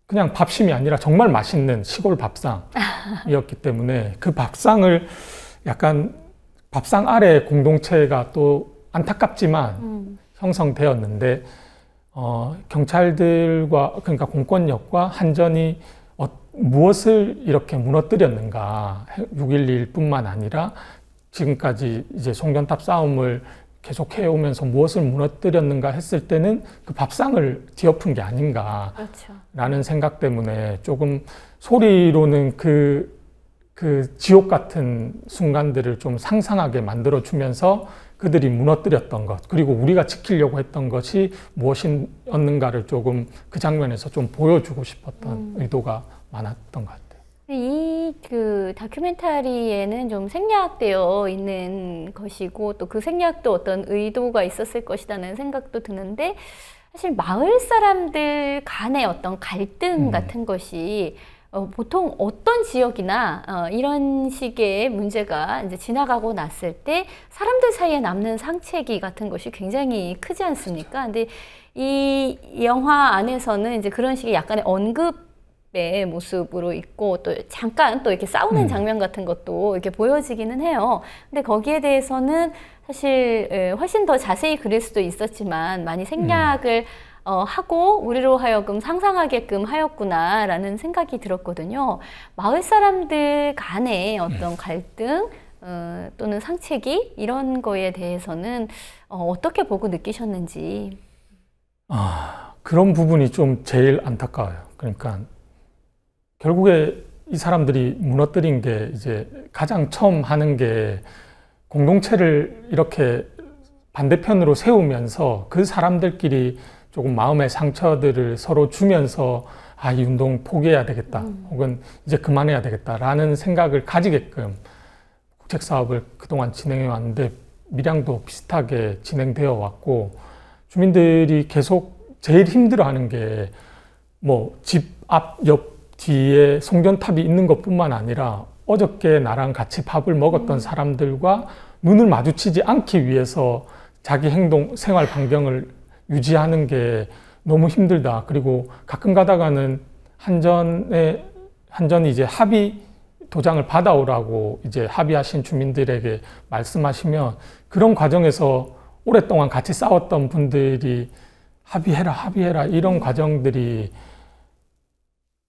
그냥 밥심이 아니라 정말 맛있는 시골 밥상이었기 때문에 그 밥상을 약간 밥상 아래 공동체가 또 안타깝지만 형성되었는데 경찰들과 그러니까 공권력과 한전이 무엇을 이렇게 무너뜨렸는가 6.11뿐만 아니라 지금까지 이제 송전탑 싸움을 계속 해오면서 무엇을 무너뜨렸는가 했을 때는 그 밥상을 뒤엎은 게 아닌가라는 생각 때문에 조금 소리로는 그 지옥 같은 순간들을 좀 상상하게 만들어주면서 그들이 무너뜨렸던 것 그리고 우리가 지키려고 했던 것이 무엇이었는가를 조금 그 장면에서 좀 보여주고 싶었던 의도가 많았던 것 같아요. 이 그 다큐멘터리에는 좀 생략되어 있는 것이고 또 그 생략도 어떤 의도가 있었을 것이라는 생각도 드는데 사실 마을 사람들 간의 어떤 갈등 같은 것이 보통 어떤 지역이나 이런 식의 문제가 이제 지나가고 났을 때 사람들 사이에 남는 상처기 같은 것이 굉장히 크지 않습니까? 근데 이 영화 안에서는 이제 그런 식의 약간의 언급의 모습으로 있고 또 잠깐 또 이렇게 싸우는 장면 같은 것도 이렇게 보여지기는 해요. 근데 거기에 대해서는 사실 훨씬 더 자세히 그릴 수도 있었지만 많이 생략을 하고 우리로 하여금 상상하게끔 하였구나라는 생각이 들었거든요. 마을 사람들 간의 어떤 갈등 또는 상책이 이런 거에 대해서는 어떻게 보고 느끼셨는지. 그런 부분이 좀 제일 안타까워요. 그러니까 결국에 이 사람들이 무너뜨린 게 이제 가장 처음 하는 게 공동체를 이렇게 반대편으로 세우면서 그 사람들끼리 조금 마음의 상처들을 서로 주면서 이 운동 포기해야 되겠다 혹은 이제 그만해야 되겠다라는 생각을 가지게끔 국책사업을 그동안 진행해 왔는데 밀양도 비슷하게 진행되어 왔고 주민들이 계속 제일 힘들어하는 게 뭐 집 앞, 옆, 뒤에 송전탑이 있는 것뿐만 아니라 어저께 나랑 같이 밥을 먹었던 사람들과 눈을 마주치지 않기 위해서 자기 행동, 생활 반경을 유지하는 게 너무 힘들다. 그리고 가끔 가다가는 한전이 이제 합의 도장을 받아오라고 이제 합의하신 주민들에게 말씀하시면 그런 과정에서 오랫동안 같이 싸웠던 분들이 합의해라 이런 과정들이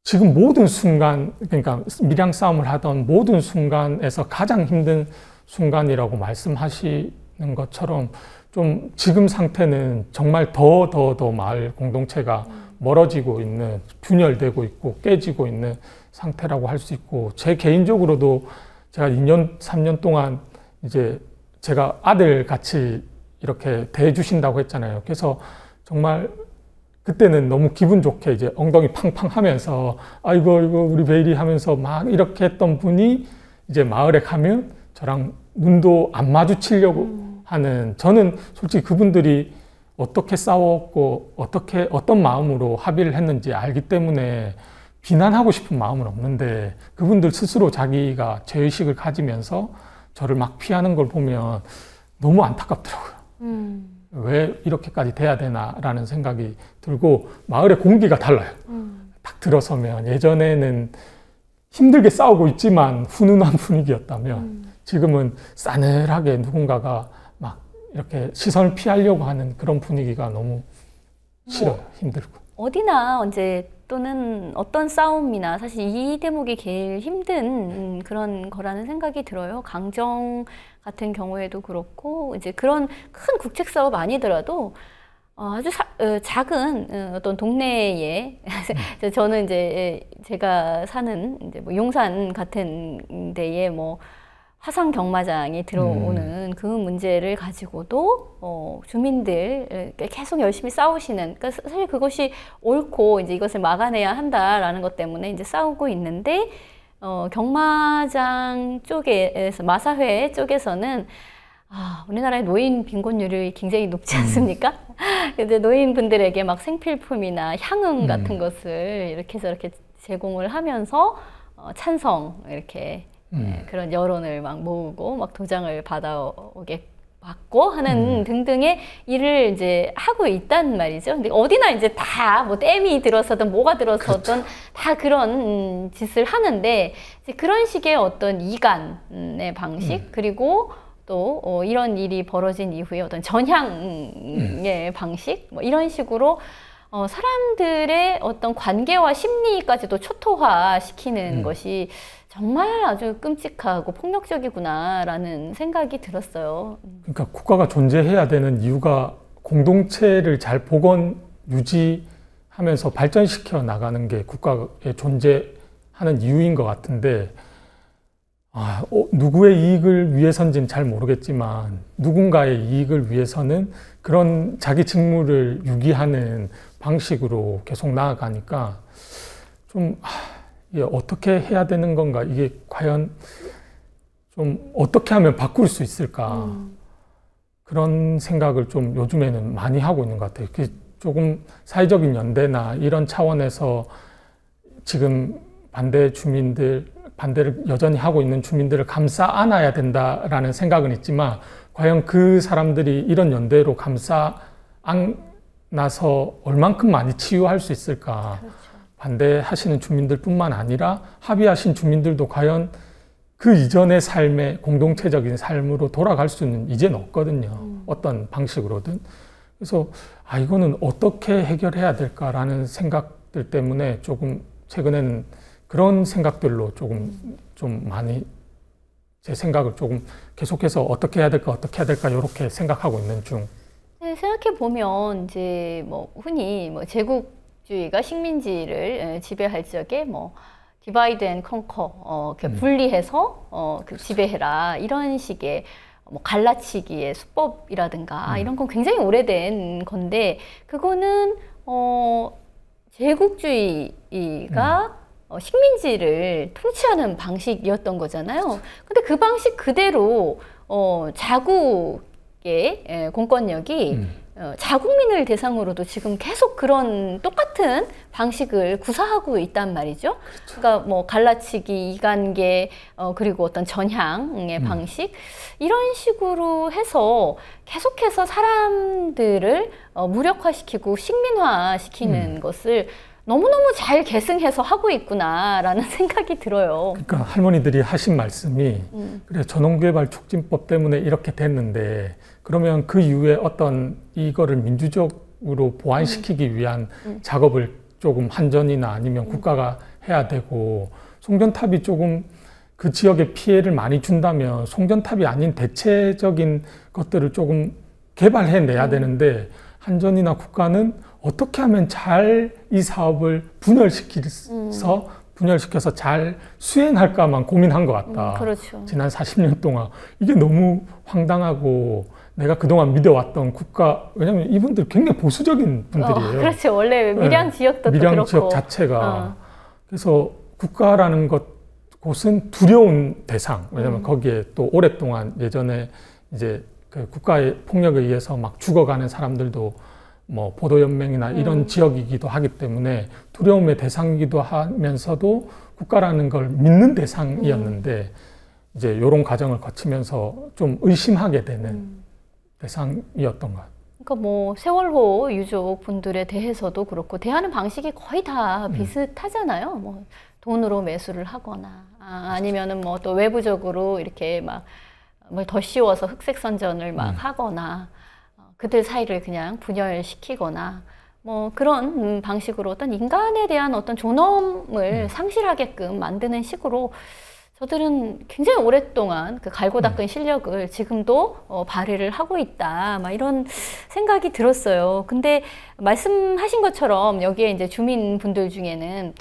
지금 모든 순간, 그러니까 밀양 싸움을 하던 모든 순간에서 가장 힘든 순간이라고 말씀하시는 것처럼 좀 지금 상태는 정말 더 마을 공동체가 멀어지고 있는, 분열되고 있고 깨지고 있는 상태라고 할 수 있고, 제 개인적으로도 제가 2년, 3년 동안 이제 제가 아들 같이 이렇게 대해주신다고 했잖아요. 그래서 정말 그때는 너무 기분 좋게 이제 엉덩이 팡팡 하면서 아이고 우리 베일이 하면서 막 이렇게 했던 분이 이제 마을에 가면 저랑 눈도 안 마주치려고 하는, 저는 솔직히 그분들이 어떻게 싸웠고 어떤 마음으로 합의를 했는지 알기 때문에 비난하고 싶은 마음은 없는데, 그분들 스스로 자기가 죄의식을 가지면서 저를 막 피하는 걸 보면 너무 안타깝더라고요. 왜 이렇게까지 돼야 되나라는 생각이 들고, 마을의 공기가 달라요. 딱 들어서면 예전에는 힘들게 싸우고 있지만 훈훈한 분위기였다면 지금은 싸늘하게 누군가가 막 이렇게 시선을 피하려고 하는 그런 분위기가 너무 싫어요. 힘들고. 어디나 언제 또는 어떤 싸움이나 사실 이 대목이 제일 힘든 그런 거라는 생각이 들어요. 강정 같은 경우에도 그렇고, 이제 그런 큰 국책 사업 아니더라도 아주 작은 어떤 동네에 저는 이제 제가 사는 이제 뭐 용산 같은 데에 뭐 화상 경마장이 들어오는 그 문제를 가지고도 주민들 계속 열심히 싸우시는, 그러니까 사실 그것이 옳고 이제 이것을 막아내야 한다라는 것 때문에 이제 싸우고 있는데, 경마장 쪽에서, 마사회 쪽에서는 우리나라의 노인 빈곤율이 굉장히 높지 않습니까? 근데 노인분들에게 막 생필품이나 향응 같은 것을 이렇게 저렇게 제공을 하면서 찬성 이렇게 그런 여론을 막 모으고 막 도장을 받아오게 받고 하는 등등의 일을 이제 하고 있단 말이죠. 근데 어디나 이제 다 뭐 댐이 들어서든 뭐가 들어서든 다 그런 짓을 하는데, 이제 그런 식의 어떤 이간의 방식, 그리고 또 이런 일이 벌어진 이후에 어떤 전향의 방식, 뭐 이런 식으로 사람들의 어떤 관계와 심리까지도 초토화시키는 것이 정말 아주 끔찍하고 폭력적이구나라는 생각이 들었어요. 그러니까 국가가 존재해야 되는 이유가 공동체를 잘 복원, 유지하면서 발전시켜 나가는 게 국가의 존재하는 이유인 것 같은데, 누구의 이익을 위해서인지는 잘 모르겠지만 누군가의 이익을 위해서는 그런 자기 직무를 유기하는 방식으로 계속 나아가니까 좀 이게 어떻게 해야 되는 건가, 이게 과연 좀 어떻게 하면 바꿀 수 있을까, 그런 생각을 좀 요즘에는 많이 하고 있는 것 같아요. 조금 사회적인 연대나 이런 차원에서 지금 반대를 여전히 하고 있는 주민들을 감싸 안아야 된다라는 생각은 있지만, 과연 그 사람들이 이런 연대로 감싸 안아서 얼만큼 많이 치유할 수 있을까. 그렇죠. 반대하시는 주민들뿐만 아니라 합의하신 주민들도 과연 그 이전의 삶의 공동체적인 삶으로 돌아갈 수는 이제는 없거든요. 어떤 방식으로든. 그래서 이거는 어떻게 해결해야 될까라는 생각들 때문에 조금 최근에는 그런 생각들로 좀 많이 제 생각을 조금 계속해서 어떻게 해야 될까 이렇게 생각하고 있는 중. 네, 생각해 보면 이제 뭐 흔히 뭐 제국주의가 식민지를 지배할 적에 뭐 디바이드 앤 컨커, 분리해서 그 지배해라, 이런 식의 뭐 갈라치기의 수법이라든가 이런 건 굉장히 오래된 건데, 그거는 제국주의가 식민지를 통치하는 방식이었던 거잖아요. 근데 그 방식 그대로 자국의 공권력이 자국민을 대상으로도 지금 계속 그런 똑같은 방식을 구사하고 있단 말이죠. 그렇죠. 그러니까 뭐 갈라치기, 이간계, 그리고 어떤 전향의 방식, 이런 식으로 해서 계속해서 사람들을 무력화시키고 식민화시키는 것을 너무너무 잘 계승해서 하고 있구나라는 생각이 들어요. 그러니까 할머니들이 하신 말씀이 그래, 전원개발촉진법 때문에 이렇게 됐는데, 그러면 그 이후에 어떤 이거를 민주적으로 보완시키기 위한 작업을 조금 한전이나 아니면 국가가 해야 되고, 송전탑이 조금 그 지역에 피해를 많이 준다면 송전탑이 아닌 대체적인 것들을 조금 개발해내야 되는데, 한전이나 국가는 어떻게 하면 잘 이 사업을 분열시켜서 잘 수행할까만 고민한 것 같다. 그렇죠. 지난 40년 동안 이게 너무 황당하고 내가 그동안 믿어왔던 국가, 왜냐하면 이분들 굉장히 보수적인 분들이에요. 그렇죠. 원래 밀양 지역도 밀양 그렇고. 지역 자체가. 그래서 국가라는 곳은 두려운 대상. 왜냐하면 거기에 또 오랫동안 예전에 이제 그 국가의 폭력에 의해서 막 죽어가는 사람들도 뭐 보도연맹이나 이런 지역이기도 하기 때문에 두려움의 대상이기도 하면서도 국가라는 걸 믿는 대상이었는데 이제 이런 과정을 거치면서 좀 의심하게 되는 대상이었던 것 같아요. 그러니까 뭐 세월호 유족 분들에 대해서도 그렇고 대하는 방식이 거의 다 비슷하잖아요. 뭐 돈으로 매수를 하거나 아니면은 뭐 또 외부적으로 이렇게 막 뭘 더 씌워서 흑색 선전을 막 하거나 그들 사이를 그냥 분열시키거나 뭐 그런 방식으로 어떤 인간에 대한 어떤 존엄을 상실하게끔 만드는 식으로 저들은 굉장히 오랫동안 그 갈고 닦은 실력을 지금도 발휘를 하고 있다. 막 이런 생각이 들었어요. 근데 말씀하신 것처럼 여기에 이제 주민분들 중에는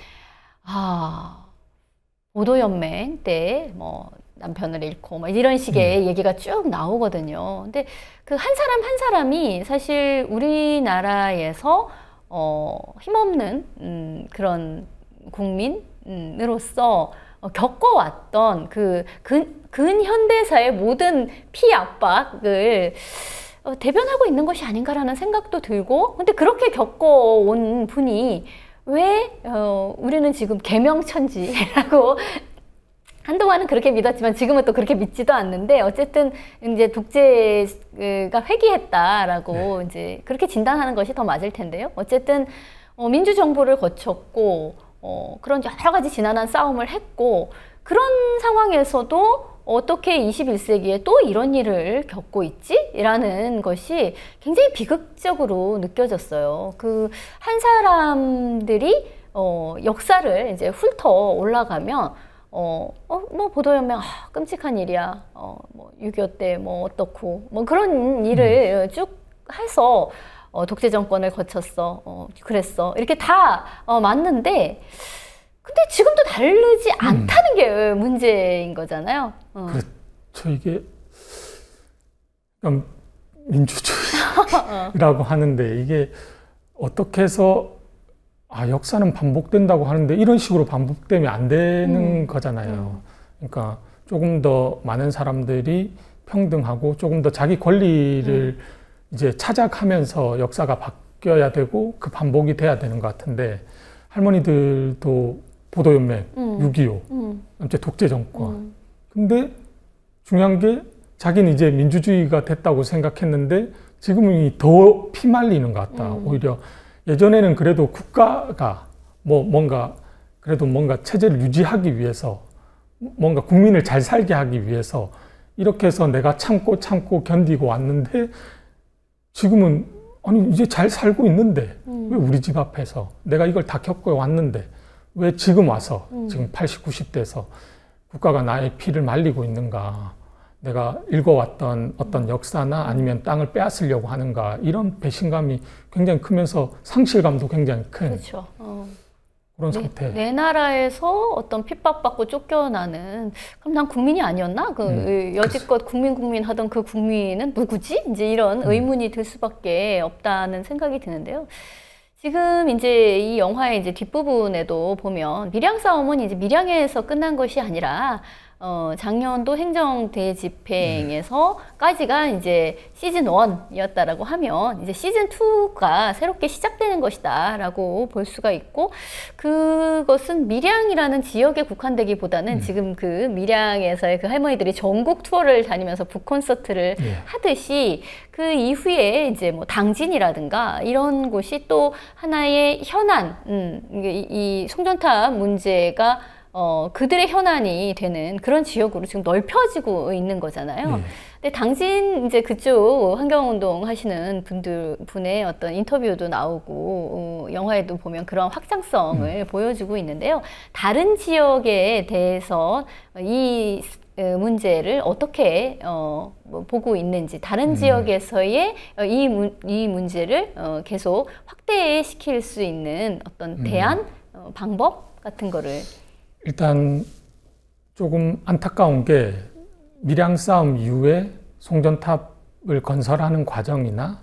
보도연맹 때 뭐 남편을 잃고 뭐 이런 식의 얘기가 쭉 나오거든요. 근데 그 한 사람 한 사람이 사실 우리나라에서 힘없는 그런 국민으로서 겪어왔던 그 근현대사의 모든 피압박을 대변하고 있는 것이 아닌가라는 생각도 들고, 근데 그렇게 겪어온 분이 왜 우리는 지금 계명천지라고 한동안은 그렇게 믿었지만 지금은 또 그렇게 믿지도 않는데, 어쨌든 이제 독재가 회귀했다라고 이제 그렇게 진단하는 것이 더 맞을 텐데요. 어쨌든 민주정부를 거쳤고 그런 여러 가지 지난한 싸움을 했고, 그런 상황에서도 어떻게 21세기에 또 이런 일을 겪고 있지? 라는 것이 굉장히 비극적으로 느껴졌어요. 그 한 사람들이 역사를 이제 훑어 올라가면 뭐 보도연맹 끔찍한 일이야. 뭐 6.25 때 뭐 어떻고 뭐 그런 일을 쭉 해서 독재 정권을 거쳤어. 그랬어. 이렇게 다 맞는데, 근데 지금도 다르지 않다는 게 문제인 거잖아요. 그렇죠. 이게 민주주의라고 하는데 이게 어떻게 해서 역사는 반복된다고 하는데 이런 식으로 반복되면 안 되는 거잖아요. 그러니까 조금 더 많은 사람들이 평등하고 조금 더 자기 권리를 이제 찾아가면서 역사가 바뀌어야 되고 그 반복이 돼야 되는 것 같은데, 할머니들도 보도연맹, 6.25, 이제 독재 정권. 근데 중요한 게 자기는 이제 민주주의가 됐다고 생각했는데 지금은 더 피말리는 것 같다. 오히려 예전에는 그래도 국가가 뭔가 체제를 유지하기 위해서, 뭔가 국민을 잘 살게 하기 위해서 이렇게 해서 내가 참고 견디고 왔는데, 지금은 아니 이제 잘 살고 있는데 왜 우리 집 앞에서 내가 이걸 다 겪어 왔는데 왜 지금 와서 지금 80, 90대에서 국가가 나의 피를 말리고 있는가, 내가 읽어왔던 어떤 역사나 아니면 땅을 빼앗으려고 하는가, 이런 배신감이 굉장히 크면서 상실감도 굉장히 큰 그렇죠. 그런 상태. 내 나라에서 어떤 핍박받고 쫓겨나는, 그럼 난 국민이 아니었나? 여지껏 국민 하던 그 국민은 누구지? 이제 이런 의문이 들 수밖에 없다는 생각이 드는데요. 지금 이제 이 영화의 이제 뒷부분에도 보면 밀양 싸움은 이제 밀양에서 끝난 것이 아니라 작년도 행정대집행에서까지가 이제 시즌 1이었다라고 하면 이제 시즌 2가 새롭게 시작되는 것이다라고 볼 수가 있고, 그것은 밀양이라는 지역에 국한되기보다는 지금 그 밀양에서의 그 할머니들이 전국 투어를 다니면서 북콘서트를 하듯이 그 이후에 이제 뭐 당진이라든가 이런 곳이 또 하나의 현안, 이 송전탑 문제가 그들의 현안이 되는 그런 지역으로 지금 넓혀지고 있는 거잖아요. 근데 당진 이제 그쪽 환경운동 하시는 분의 어떤 인터뷰도 나오고 영화에도 보면 그런 확장성을 보여주고 있는데요. 다른 지역에 대해서 이 문제를 어떻게 보고 있는지, 다른 지역에서의 이 문제를 계속 확대시킬 수 있는 어떤 대안, 방법 같은 거를. 일단 조금 안타까운 게 밀양 싸움 이후에 송전탑을 건설하는 과정이나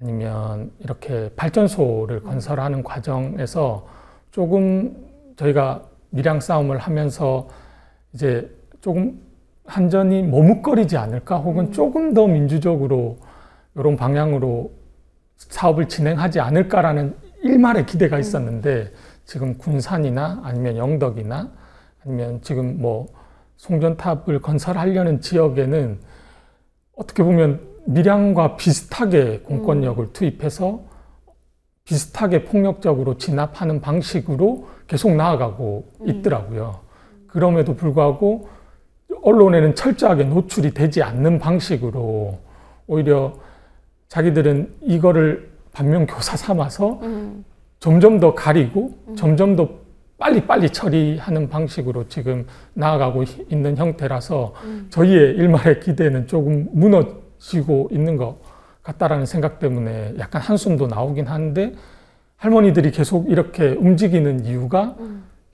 아니면 이렇게 발전소를 건설하는 과정에서 조금 저희가 밀양 싸움을 하면서 이제 조금 한전이 머뭇거리지 않을까, 혹은 조금 더 민주적으로 이런 방향으로 사업을 진행하지 않을까라는 일말의 기대가 있었는데, 지금 군산이나 아니면 영덕이나 아니면 지금 뭐 송전탑을 건설하려는 지역에는 어떻게 보면 밀양과 비슷하게 공권력을 투입해서 비슷하게 폭력적으로 진압하는 방식으로 계속 나아가고 있더라고요. 그럼에도 불구하고 언론에는 철저하게 노출이 되지 않는 방식으로 오히려 자기들은 이거를 반면교사 삼아서 점점 더 가리고 점점 더 빨리빨리 처리하는 방식으로 지금 나아가고 있는 형태라서 저희의 일말의 기대는 조금 무너지고 있는 것 같다라는 생각 때문에 약간 한숨도 나오긴 하는데, 할머니들이 계속 이렇게 움직이는 이유가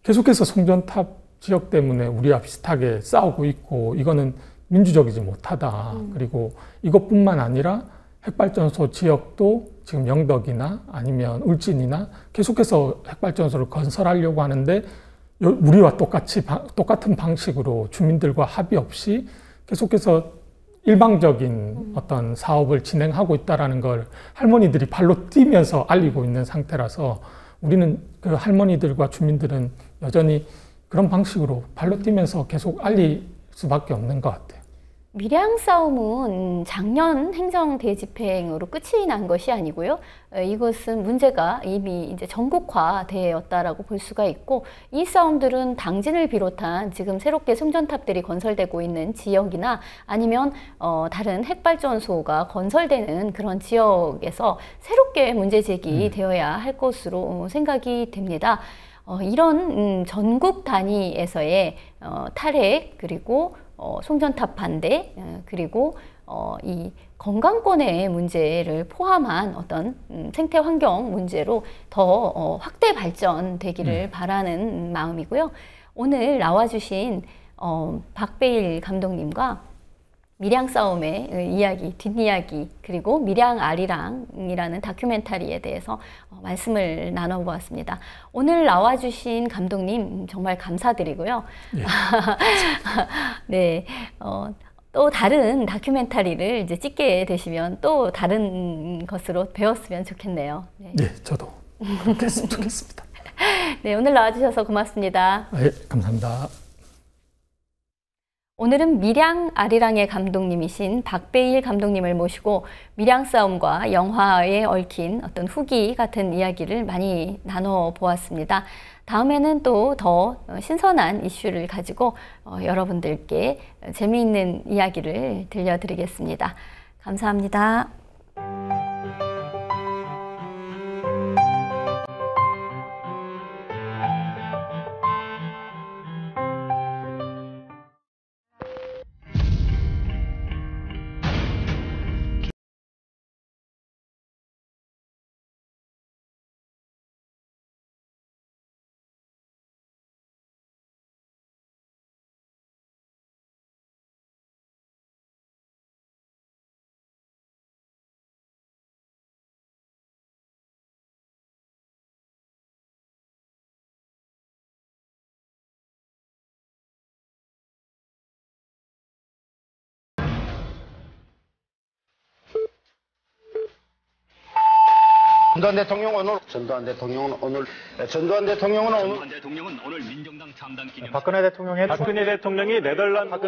계속해서 송전탑 지역 때문에 우리와 비슷하게 싸우고 있고, 이거는 민주적이지 못하다. 그리고 이것뿐만 아니라 핵발전소 지역도 지금 영덕이나 아니면 울진이나 계속해서 핵발전소를 건설하려고 하는데, 우리와 똑같은 방식으로 주민들과 합의 없이 계속해서 일방적인 어떤 사업을 진행하고 있다는 걸 할머니들이 발로 뛰면서 알리고 있는 상태라서, 우리는 그 할머니들과 주민들은 여전히 그런 방식으로 발로 뛰면서 계속 알릴 수밖에 없는 것 같아요. 밀양 싸움은 작년 행정 대집행으로 끝이 난 것이 아니고요. 이것은 문제가 이미 이제 전국화되었다라고 볼 수가 있고, 이 싸움들은 당진을 비롯한 지금 새롭게 송전탑들이 건설되고 있는 지역이나 아니면 다른 핵발전소가 건설되는 그런 지역에서 새롭게 문제 제기되어야 할 것으로 생각이 됩니다. 이런 전국 단위에서의 탈핵, 그리고 송전탑 반대, 그리고 이 건강권의 문제를 포함한 어떤 생태 환경 문제로 더 확대 발전되기를 바라는 마음이고요. 오늘 나와주신 박배일 감독님과 밀양 싸움의 이야기, 뒷이야기, 그리고 밀양 아리랑이라는 다큐멘터리에 대해서 말씀을 나눠보았습니다. 오늘 나와주신 감독님 정말 감사드리고요. 예. 네, 또 다른 다큐멘터리를 이제 찍게 되시면 또 다른 것으로 배웠으면 좋겠네요. 네, 네, 저도 그렇게 했으면 좋겠습니다. 네, 오늘 나와주셔서 고맙습니다. 네, 감사합니다. 오늘은 밀양 아리랑의 감독님이신 박배일 감독님을 모시고 밀양 싸움과 영화에 얽힌 어떤 후기 같은 이야기를 많이 나눠보았습니다. 다음에는 또 더 신선한 이슈를 가지고 여러분들께 재미있는 이야기를 들려드리겠습니다. 감사합니다. 전두환 대통령은 오늘 민정당 창당 기념 박근혜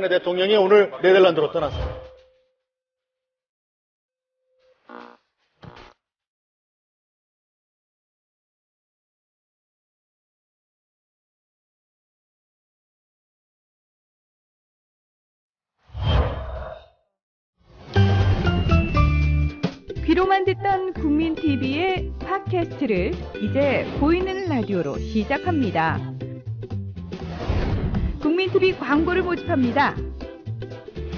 대통령이 오늘 네덜란드로 떠났습니다. 귀로만 듣던 국민TV의 팟캐스트를 이제 보이는 라디오로 시작합니다. 국민 국민TV 광고를 모집합니다.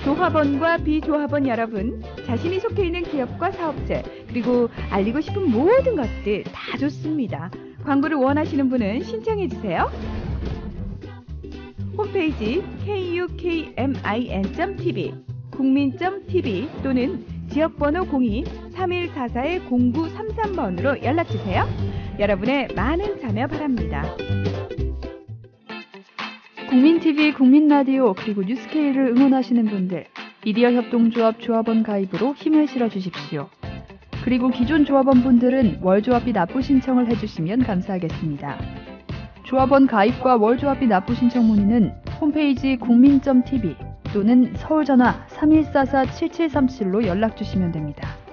조합원과 비조합원 여러분, 자신이 속해 있는 기업과 사업체, 그리고 알리고 싶은 모든 것들 다 좋습니다. 광고를 원하시는 분은 신청해주세요. 홈페이지 kukmin.tv, 국민.tv 또는 지역번호 02-3144-0933번으로 연락주세요. 여러분의 많은 참여 바랍니다. 국민TV, 국민라디오 그리고 뉴스케이를 응원하시는 분들, 미디어협동조합 조합원 가입으로 힘을 실어주십시오. 그리고 기존 조합원분들은 월조합비 납부 신청을 해주시면 감사하겠습니다. 조합원 가입과 월조합비 납부 신청 문의는 홈페이지 국민.tv 또는 서울전화 3144-7737로 연락주시면 됩니다.